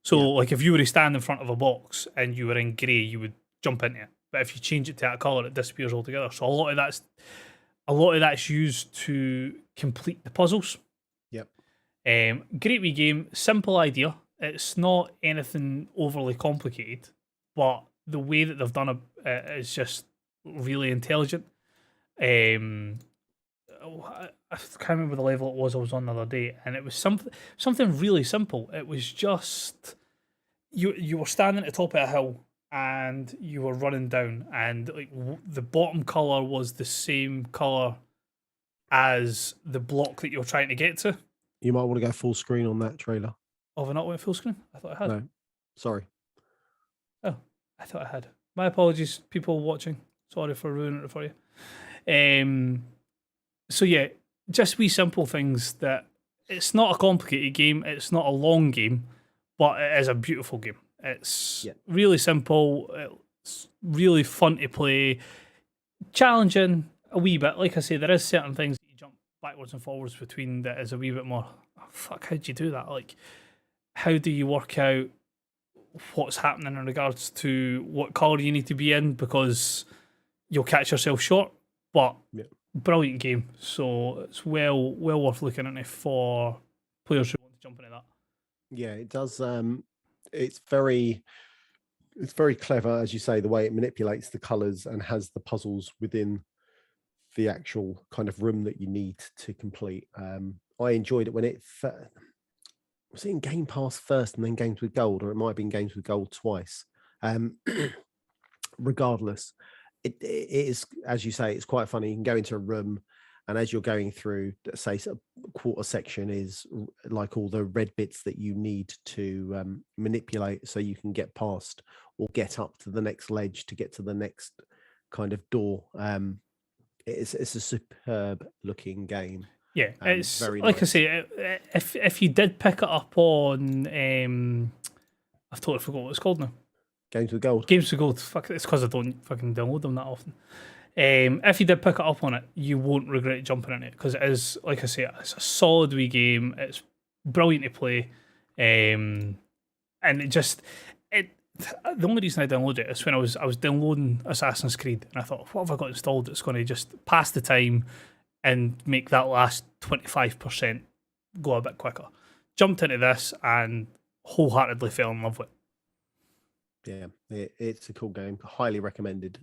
So like if you were to stand in front of a box and you were in grey, you would jump into it. But if you change it to that colour, it disappears altogether. So a lot of that's used to complete the puzzles. Yep. Great wee game, simple idea. It's not anything overly complicated, but the way that they've done it is just really intelligent. I can't remember the level it was I was on the other day, and it was something really simple. It was just you were standing at the top of a hill and you were running down, and like the bottom color was the same color as the block that you're trying to get to. You might want to go full screen on that trailer. Oh, have I not went full screen? I thought I had. No, sorry. Oh, I thought I had. My apologies, people watching. Sorry for ruining it for you. So yeah, just wee simple things that it's not a complicated game, it's not a long game, but it is a beautiful game. It's really simple, it's really fun to play, challenging a wee bit. Like I say, there is certain things that you jump backwards and forwards between that is a wee bit more, oh, fuck, how'd you do that? Like, how do you work out what's happening in regards to what colour you need to be in, because you'll catch yourself short, but brilliant game. So it's well worth looking into for players who want to jump into that. Yeah, it does. It's very clever, as you say, the way it manipulates the colours and has the puzzles within the actual kind of room that you need to complete. I enjoyed it when it was in Game Pass first and then Games with Gold, or it might have been Games with Gold twice. Regardless, it is, as you say, it's quite funny. You can go into a room, and as you're going through, say, a quarter section is like all the red bits that you need to manipulate so you can get past or get up to the next ledge to get to the next kind of door. It's a superb looking game. Yeah, it's very like nice. I say, if you did pick it up on, I've totally forgot what it's called now. Games with Gold. Games with Gold. Fuck, it's because I don't fucking download them that often. If you did pick it up on it, you won't regret jumping in it, because it is, like I say, it's a solid wee game. It's brilliant to play, and the only reason I downloaded it is when I was downloading Assassin's Creed, and I thought, what have I got installed that's going to just pass the time and make that last 25% go a bit quicker. Jumped into this and wholeheartedly fell in love with it. Yeah, it's a cool game. Highly recommended.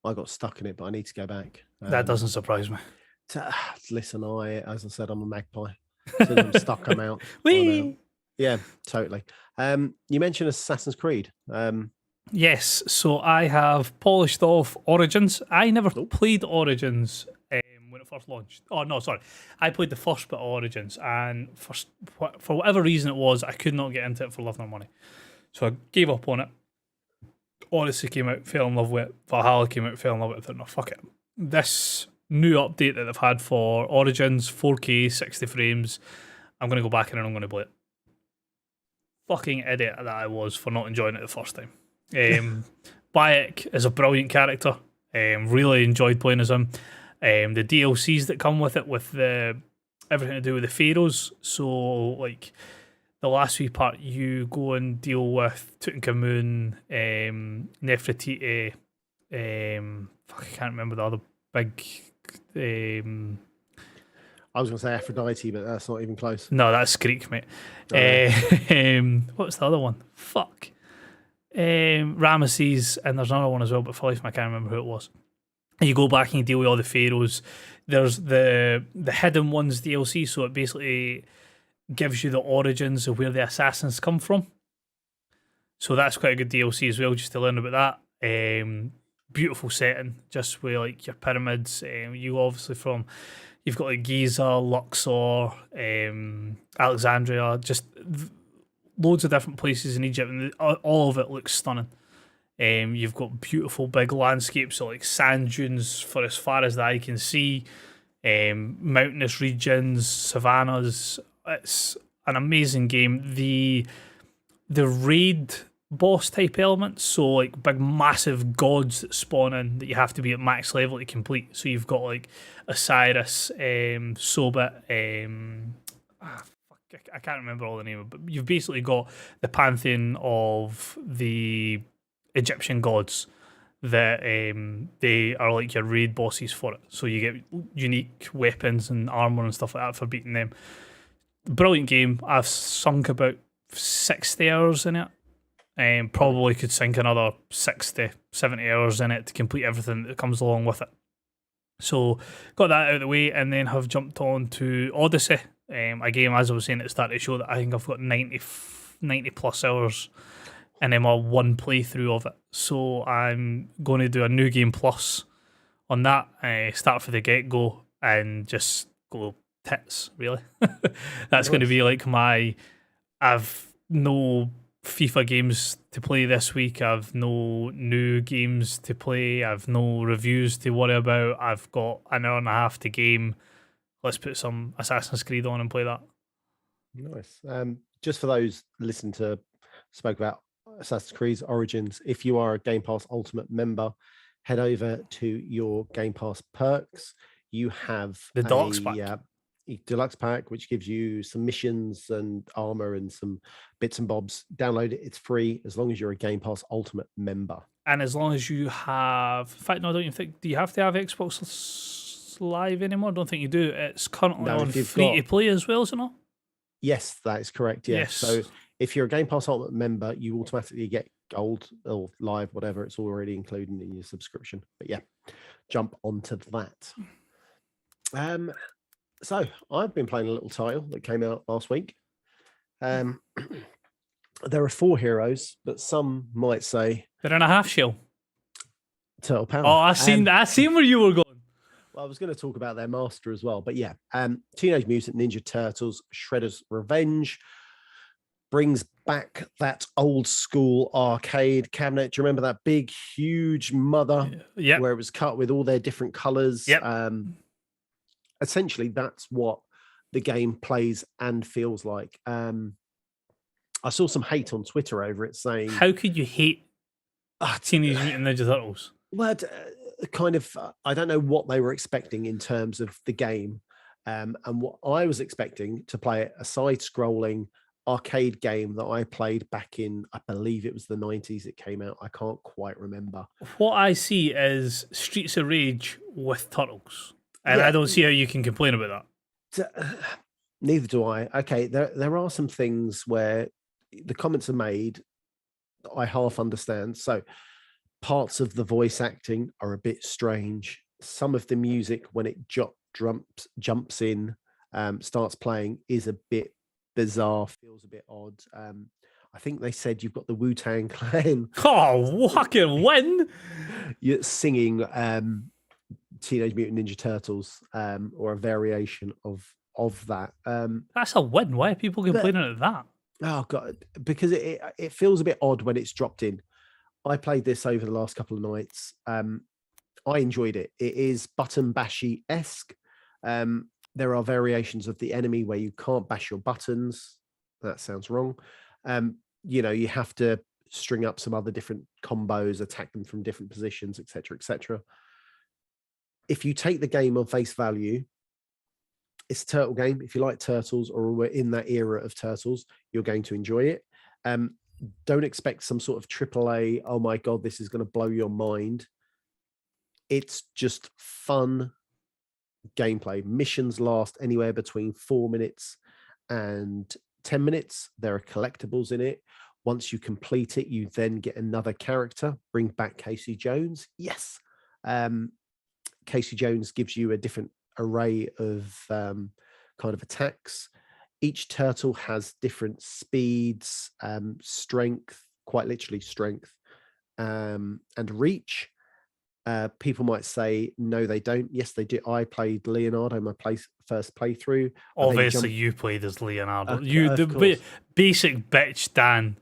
I got stuck in it, but I need to go back. That doesn't surprise me. Listen, as I said, I'm a magpie. As soon as I'm stuck, I'm out. Whee! Yeah, totally. You mentioned Assassin's Creed. Yes, so I have polished off Origins. I never played Origins when it first launched. Oh, no, sorry. I played the first bit of Origins, and for whatever reason it was, I could not get into it for love nor money. So I gave up on it. Odyssey came out, fell in love with it. Valhalla came out, fell in love with it. I thought, no, fuck it. This new update that they've had for Origins, 4K, 60 frames, I'm going to go back in and I'm going to play it. Fucking idiot that I was for not enjoying it the first time. Bayek is a brilliant character. Really enjoyed playing as him. The DLCs that come with it, with everything to do with the pharaohs. So, like, the last wee part, you go and deal with Tutankhamun, Nefertiti, I can't remember the other big... I was going to say Aphrodite, but that's not even close. No, that's Greek, mate. What's the other one? Fuck. Ramesses, and there's another one as well, but for life I can't remember who it was. And you go back and you deal with all the pharaohs. There's the hidden ones DLC, so it basically gives you the origins of where the assassins come from. So that's quite a good DLC as well, just to learn about that. Beautiful setting, just with like your pyramids. You obviously you've got like Giza, Luxor, Alexandria, just loads of different places in Egypt, and all of it looks stunning. You've got beautiful big landscapes, so like sand dunes for as far as the eye can see, mountainous regions, savannas. It's an amazing game. The raid boss type elements. So like big massive gods that spawn in that you have to be at max level to complete. So you've got like Osiris, Sobit, I can't remember all the names, but you've basically got the pantheon of the Egyptian gods that they are like your raid bosses for it. So you get unique weapons and armor and stuff like that for beating them. Brilliant game. I've sunk about 60 hours in it. Probably could sink another 60, 70 hours in it to complete everything that comes along with it. So got that out of the way, and then have jumped on to Odyssey, a game, as I was saying at the start of the show, that I think I've got 90 plus hours in my one playthrough of it. So I'm going to do a new game plus on that, start for the get-go, and just go tits, really. That's going to be like I've no FIFA games to play this week. I've no new games to play. I've no reviews to worry about. I've got an hour and a half to game. Let's put some Assassin's Creed on and play that. Nice. Just for those listening to spoke about Assassin's Creed Origins, if you are a Game Pass Ultimate member, head over to your Game Pass perks. You have the deluxe pack. Deluxe pack, which gives you some missions and armor and some bits and bobs. Download it. It's free as long as you're a Game Pass Ultimate member. And as long as you have... In fact, no, I don't even think... Do you have to have Xbox Live anymore? I don't think you do. It's currently on free to play as well, is it not? Yes, that is correct. Yeah. Yes. So if you're a Game Pass Ultimate member, you automatically get gold or live, whatever. It's already included in your subscription. But yeah, jump onto that. So I've been playing a little title that came out last week. There are 4 heroes, but some might say they're in a half shell. Turtle Power. Oh, I seen where you were going. Well, I was going to talk about their master as well, but yeah, Teenage Mutant Ninja Turtles: Shredder's Revenge brings back that old school arcade cabinet. Do you remember that big, huge mother? Yeah. Where it was cut with all their different colors. Yep. Essentially, that's what the game plays and feels like. I saw some hate on Twitter over it, saying, "How could you hate Teenage Mutant Ninja Turtles?" Well, kind of. I don't know what they were expecting in terms of the game, and what I was expecting to play a side-scrolling arcade game that I played back in, I believe it was the 90s. It came out. I can't quite remember. What I see is Streets of Rage with turtles. And I don't see how you can complain about that. Neither do I. Okay, there are some things where the comments are made that I half understand. So parts of the voice acting are a bit strange. Some of the music, when it jumps in, starts playing, is a bit bizarre, feels a bit odd. I think they said you've got the Wu-Tang Clan. Oh, fucking win! You're singing... Teenage Mutant Ninja Turtles, or a variation of that. That's a win. Why are people complaining at that? Oh god, because it feels a bit odd when it's dropped in. I played this over the last couple of nights. I enjoyed it. It is button bashy-esque. There are variations of the enemy where you can't bash your buttons. That sounds wrong. You have to string up some other different combos, attack them from different positions, etc., etc. If you take the game on face value, it's a turtle game. If you like turtles or we're in that era of turtles, you're going to enjoy it. Don't expect some sort of AAA, oh my God, this is going to blow your mind. It's just fun gameplay. Missions last anywhere between 4 minutes and 10 minutes. There are collectibles in it. Once you complete it, you then get another character. Bring back Casey Jones. Yes. Casey Jones gives you a different array of kind of attacks. Each turtle has different speeds, strength, quite literally strength, and reach. People might say, no, they don't. Yes, they do. I played Leonardo, my first playthrough. Obviously, you played as Leonardo. The basic bitch, Dan.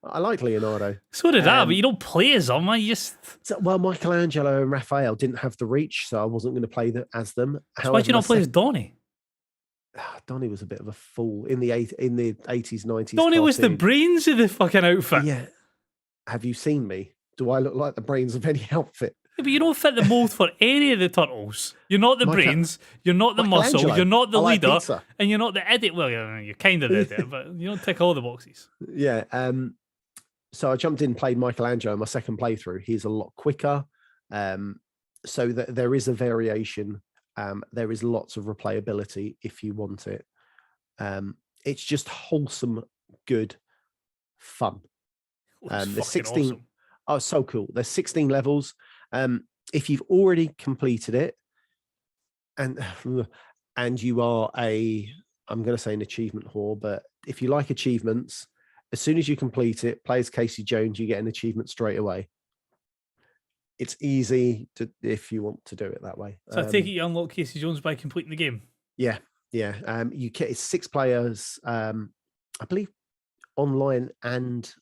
I like Leonardo. So did I, but you don't play as them. Well, Michelangelo and Raphael didn't have the reach, so I wasn't going to play as them. So why did you not play as Donnie? Donnie was a bit of a fool in the 80s, 90s. Donnie was the brains of the fucking outfit. Yeah, have you seen me? Do I look like the brains of any outfit? Yeah, but you don't fit the mold for any of the turtles. You're not the brains, you're not the muscle, Michelangelo. you're not the I like leader, pizza. and you're not the edit. Well, you're kind of the editor, but you don't tick all the boxes. Yeah. So I jumped in, played Michelangelo in my second playthrough. He's a lot quicker. So that there is a variation. There is lots of replayability if you want it. It's just wholesome, good fun. There's 16. Awesome. Oh, so cool. There's 16 levels. If you've already completed it, and you are I'm going to say an achievement whore, but if you like achievements, as soon as you complete it, play as Casey Jones, you get an achievement straight away. It's easy to if you want to do it that way. So I take it you unlock Casey Jones by completing the game. Yeah. It's 6 players. I believe online and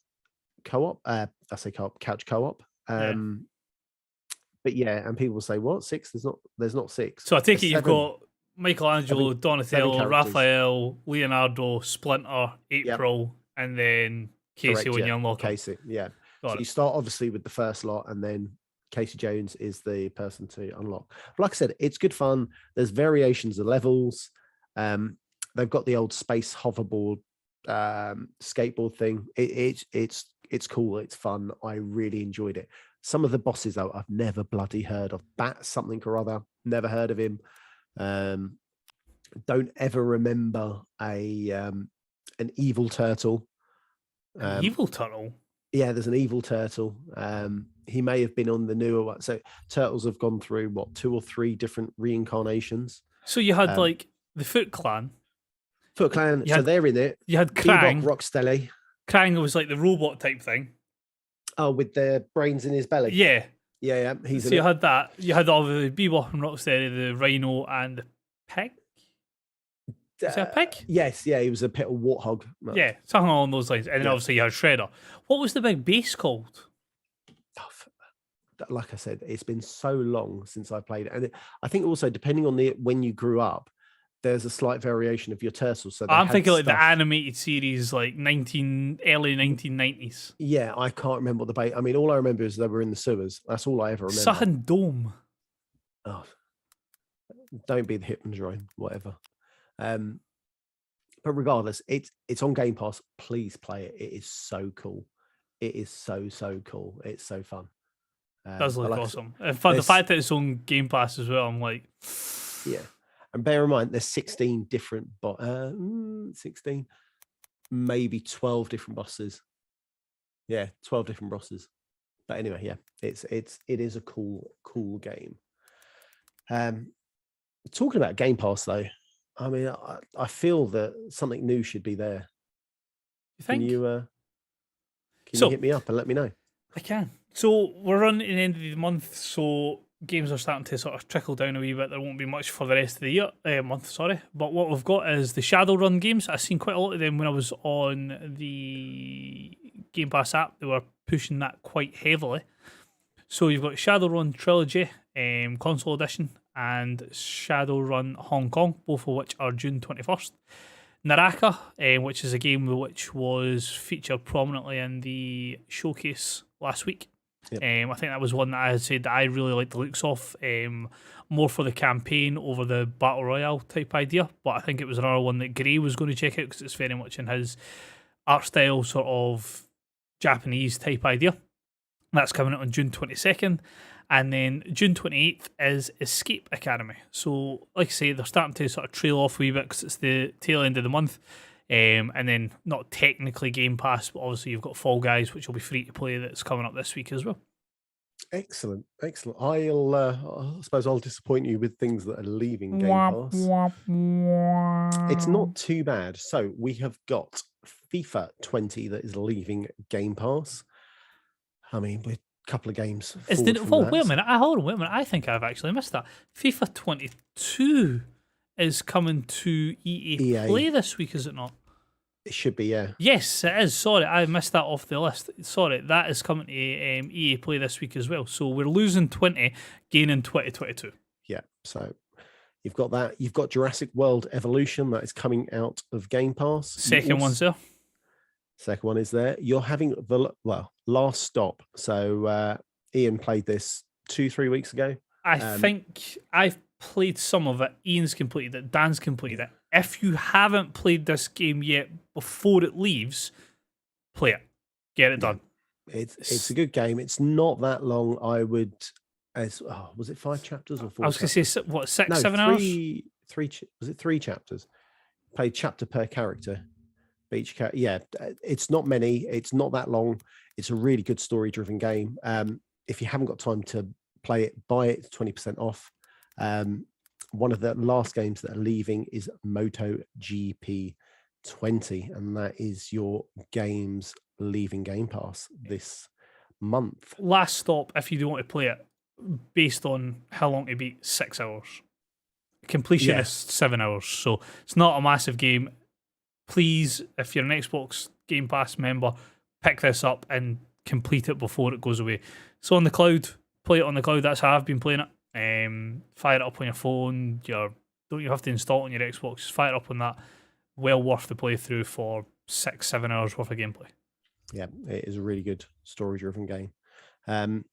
co-op. I say co-op, couch co-op. But yeah, and people say, "What 6? There's not 6." So I take There's it you've 7. got Michelangelo, Donatello, Raphael, Leonardo, Splinter, April, and then Casey when you unlock Casey. Yeah. So you start obviously with the first lot, and then Casey Jones is the person to unlock. But like I said, it's good fun. There's variations of levels. They've got the old space hoverboard skateboard thing. It's cool. It's fun. I really enjoyed it. Some of the bosses though, I've never bloody heard of. Bat something or other. Never heard of him. Don't ever remember an evil turtle. Evil turtle. Yeah, there's an evil turtle. He may have been on the newer one. So turtles have gone through 2 or 3 different reincarnations. So you had like the Foot Clan. Foot Clan. So they're in it. You had Krang. Rocksteady. Krang was like the robot type thing. Oh, with the brains in his belly. Yeah. Yeah. So you had that. You had all the Bebop and Rocksteady, the Rhino and the pig. Is that a pig? Yes, yeah, he was a pit of warthog. Yeah, something along those lines. And then obviously you had Shredder. What was the big base called? Like I said, it's been so long since I played it. And I think also depending on when you grew up, there's a slight variation of your turtles. So I'm thinking like the animated series, like early 1990s. Yeah, I can't remember what the base. I mean, all I remember is they were in the sewers. That's all I ever remember. Sutton Dome. Oh, don't be the Hypnodrome, whatever. But regardless, it's on Game Pass. Please play it. It is so cool. It is so cool. It's so fun. Does look awesome. In fact, the fact that it's on Game Pass as well, I'm like, yeah. And bear in mind, there's 16 different 16, maybe 12 different bosses. Yeah, 12 different bosses. But anyway, yeah, it is a cool game. Talking about Game Pass though, I mean, I feel that something new should be there. You think? Can you hit me up and let me know? I can. So we're running to the end of the month, so games are starting to sort of trickle down a wee bit. There won't be much for the rest of the month. But what we've got is the Shadowrun games. I've seen quite a lot of them when I was on the Game Pass app. They were pushing that quite heavily. So you've got Shadowrun Trilogy, console edition, and Shadowrun Hong Kong, both of which are June 21st. Naraka, which is a game which was featured prominently in the showcase last week. Yep. I think that was one that I had said that I really liked the looks of, more for the campaign over the Battle Royale type idea. But I think it was another one that Gray was going to check out because it's very much in his art style, sort of Japanese type idea. That's coming out on June 22nd. And then June 28th is Escape Academy. So, like I say, they're starting to sort of trail off a wee bit because it's the tail end of the month. And then not technically Game Pass, but obviously you've got Fall Guys, which will be free to play, that's coming up this week as well. Excellent. I suppose I'll disappoint you with things that are leaving Game Pass. It's not too bad. So we have got FIFA 20 that is leaving Game Pass. I mean, we're a couple of games. Wait a minute. Hold on, wait a minute. I think I've actually missed that. FIFA 22 is coming to EA Play this week, is it not? It should be, yeah. Yes, it is. Sorry, I missed that off the list. Sorry, that is coming to EA Play this week as well. So we're losing 20, gaining 2022. Yeah, so you've got that. You've got Jurassic World Evolution that is coming out of Game Pass. Second one, sir. Second one is there. You're having the last stop. So Ian played this 2-3 weeks ago. I think I've played some of it. Ian's completed it. Dan's completed it. If you haven't played this game yet before it leaves, play it. Get it done. It's a good game. It's not that long. I would. Was it 5 chapters or 4? I was going to say what, 6, no, 7 hours? Was it 3 chapters? Played chapter per character. Each it's not many. It's not that long. It's a really good story-driven game. If you haven't got time to play it, buy it. It's 20% off. One of the last games that are leaving is MotoGP 20, and that is your games leaving Game Pass this month. Last stop, if you do want to play it, based on how long to beat, 6 hours. Completion is 7 hours, so it's not a massive game. Please, if you're an Xbox Game Pass member, pick this up and complete it before it goes away. So on the cloud, play it on the cloud. That's how I've been playing it. Fire it up on your phone. Don't you have to install it on your Xbox? Just fire it up on that. Well worth the playthrough for 6-7 hours worth of gameplay. Yeah, it is a really good story-driven game. Do you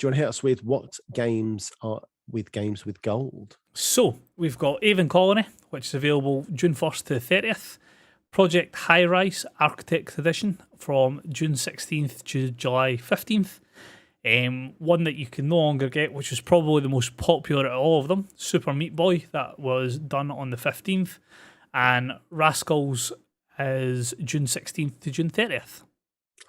want to hit us with what games are with games with gold? So we've got Avon Colony, which is available June 1st to 30th. Project High Rise Architect Edition from June 16th to July 15th. One that you can no longer get, which is probably the most popular of all of them, Super Meat Boy, that was done on the 15th. And Rascals is June 16th to June 30th.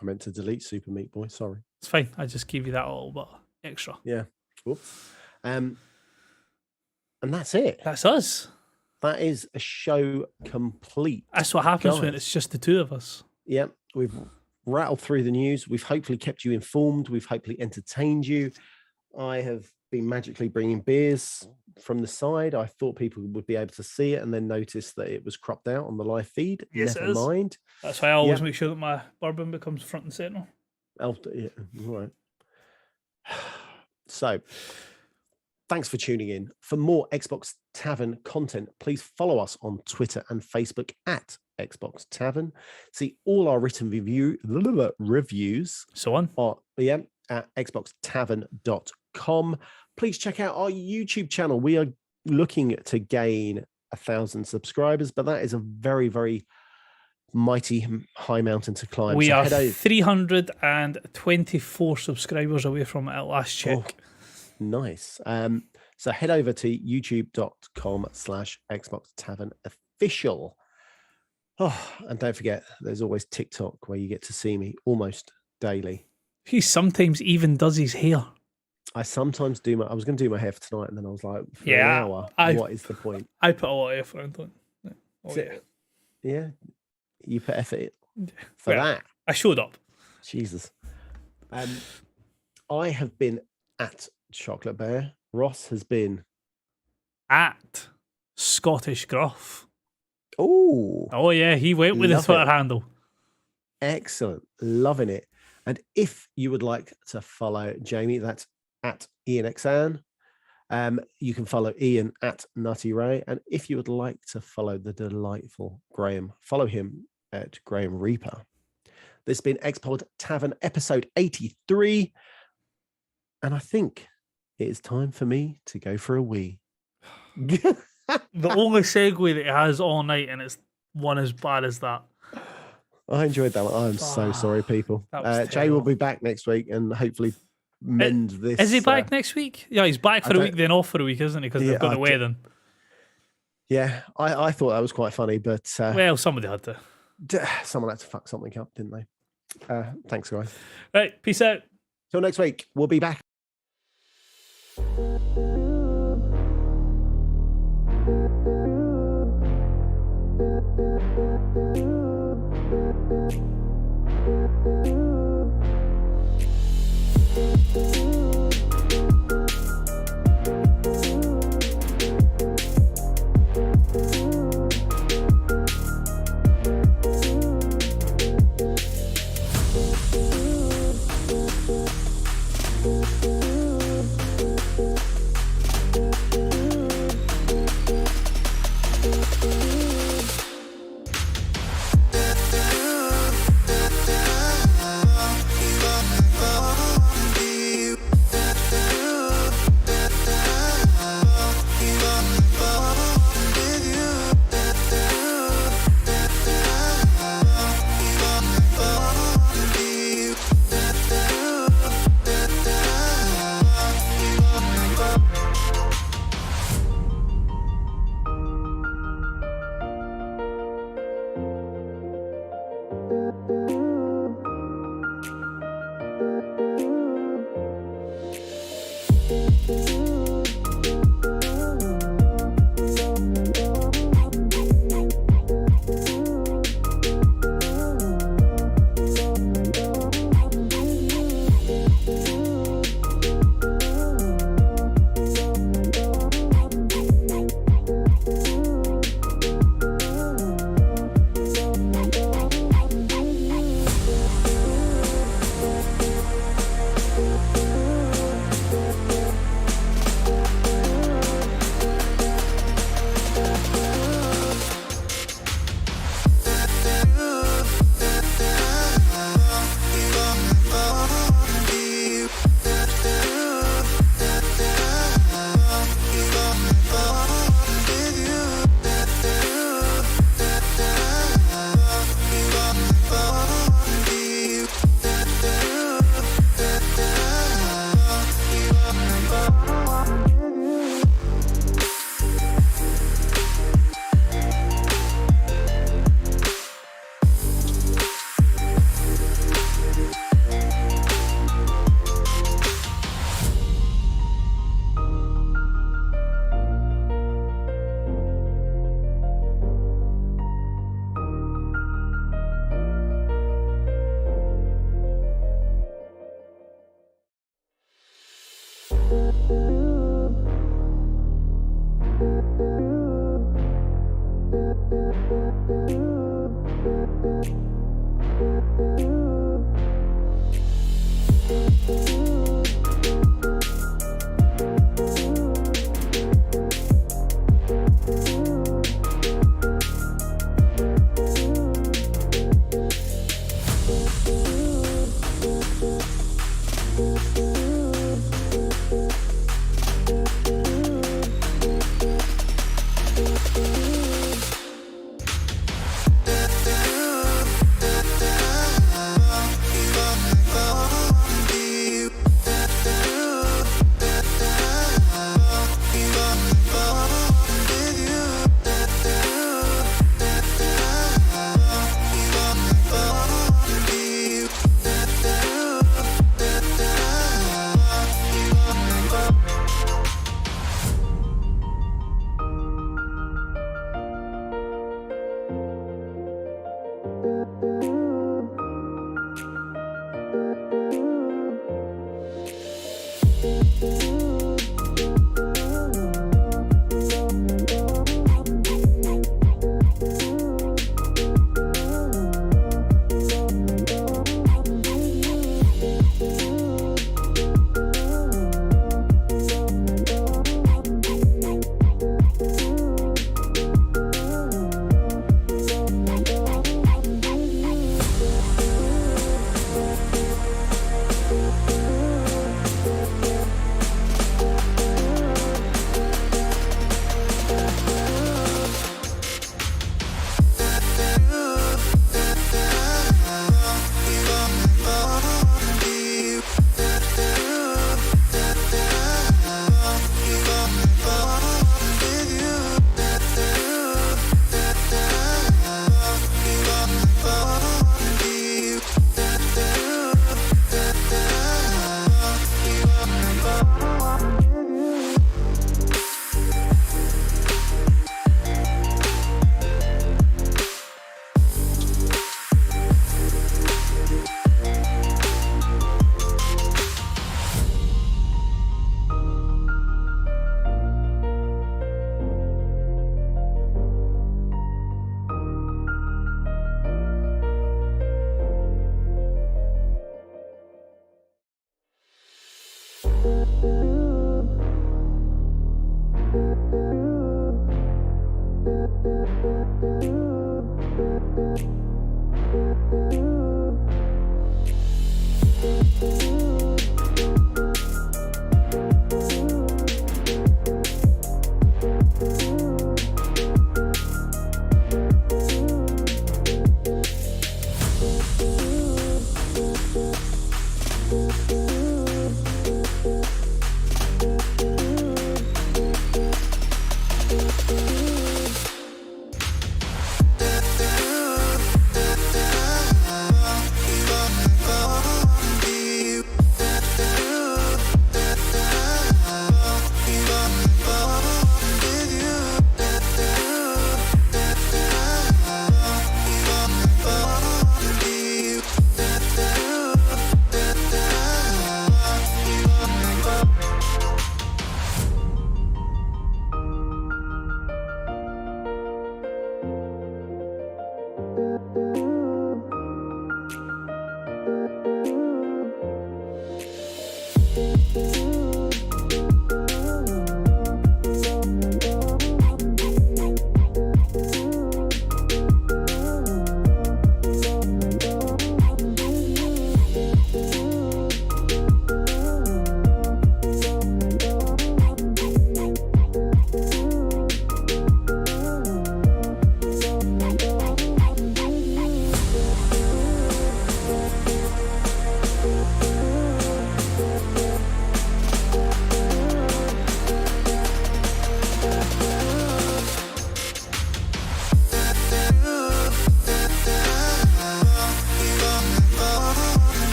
I meant to delete Super Meat Boy, sorry. It's fine, I just gave you that a little bit extra. Yeah. Whoops. And that's it. That's us. That is a show complete. That's what happens when it's just the two of us. Yeah, we've rattled through the news. We've hopefully kept you informed. We've hopefully entertained you. I have been magically bringing beers from the side. I thought people would be able to see it and then notice that it was cropped out on the live feed. Yes, Never mind. That's why I always make sure that my bourbon becomes front and centre. Yeah, right. So, thanks for tuning in. For more Xbox Tavern content, please follow us on Twitter and Facebook at Xbox Tavern. See all our written reviews. So on. At xboxtavern.com. Please check out our YouTube channel. We are looking to gain 1,000 subscribers, but that is a very, very mighty high mountain to climb. We are 324 subscribers away from it at last check. Oh, nice. So head over to youtube.com/Xbox Tavern official. Oh, and don't forget, there's always TikTok where you get to see me almost daily. He sometimes even does his hair. I sometimes do I was going to do my hair for tonight, and then I was like, for an hour, what is the point? I put a lot of effort into it. Yeah. You put effort for that. I showed up. Jesus. I have been at Chocolate Bear. Ross has been at Scottish Gruff. Oh yeah, he went with his Twitter handle. Excellent. Loving it. And if you would like to follow Jamie, that's at IanXan. You can follow Ian at Nutty Ray. And if you would like to follow the delightful Graham, follow him at Graham Reaper. This has been Xpod Tavern episode 83. And I think it is time for me to go for a wee. The only segue that it has all night, and it's one as bad as that. I enjoyed that one. I'm so sorry, people. Jay will be back next week and hopefully mend this. Is he back next week? Yeah, he's back for a week, then off for a week, isn't he? Because they've got a wedding. Yeah, I thought that was quite funny, but... well, somebody had to. Someone had to fuck something up, didn't they? Thanks, guys. Right, peace out. Till next week, we'll be back.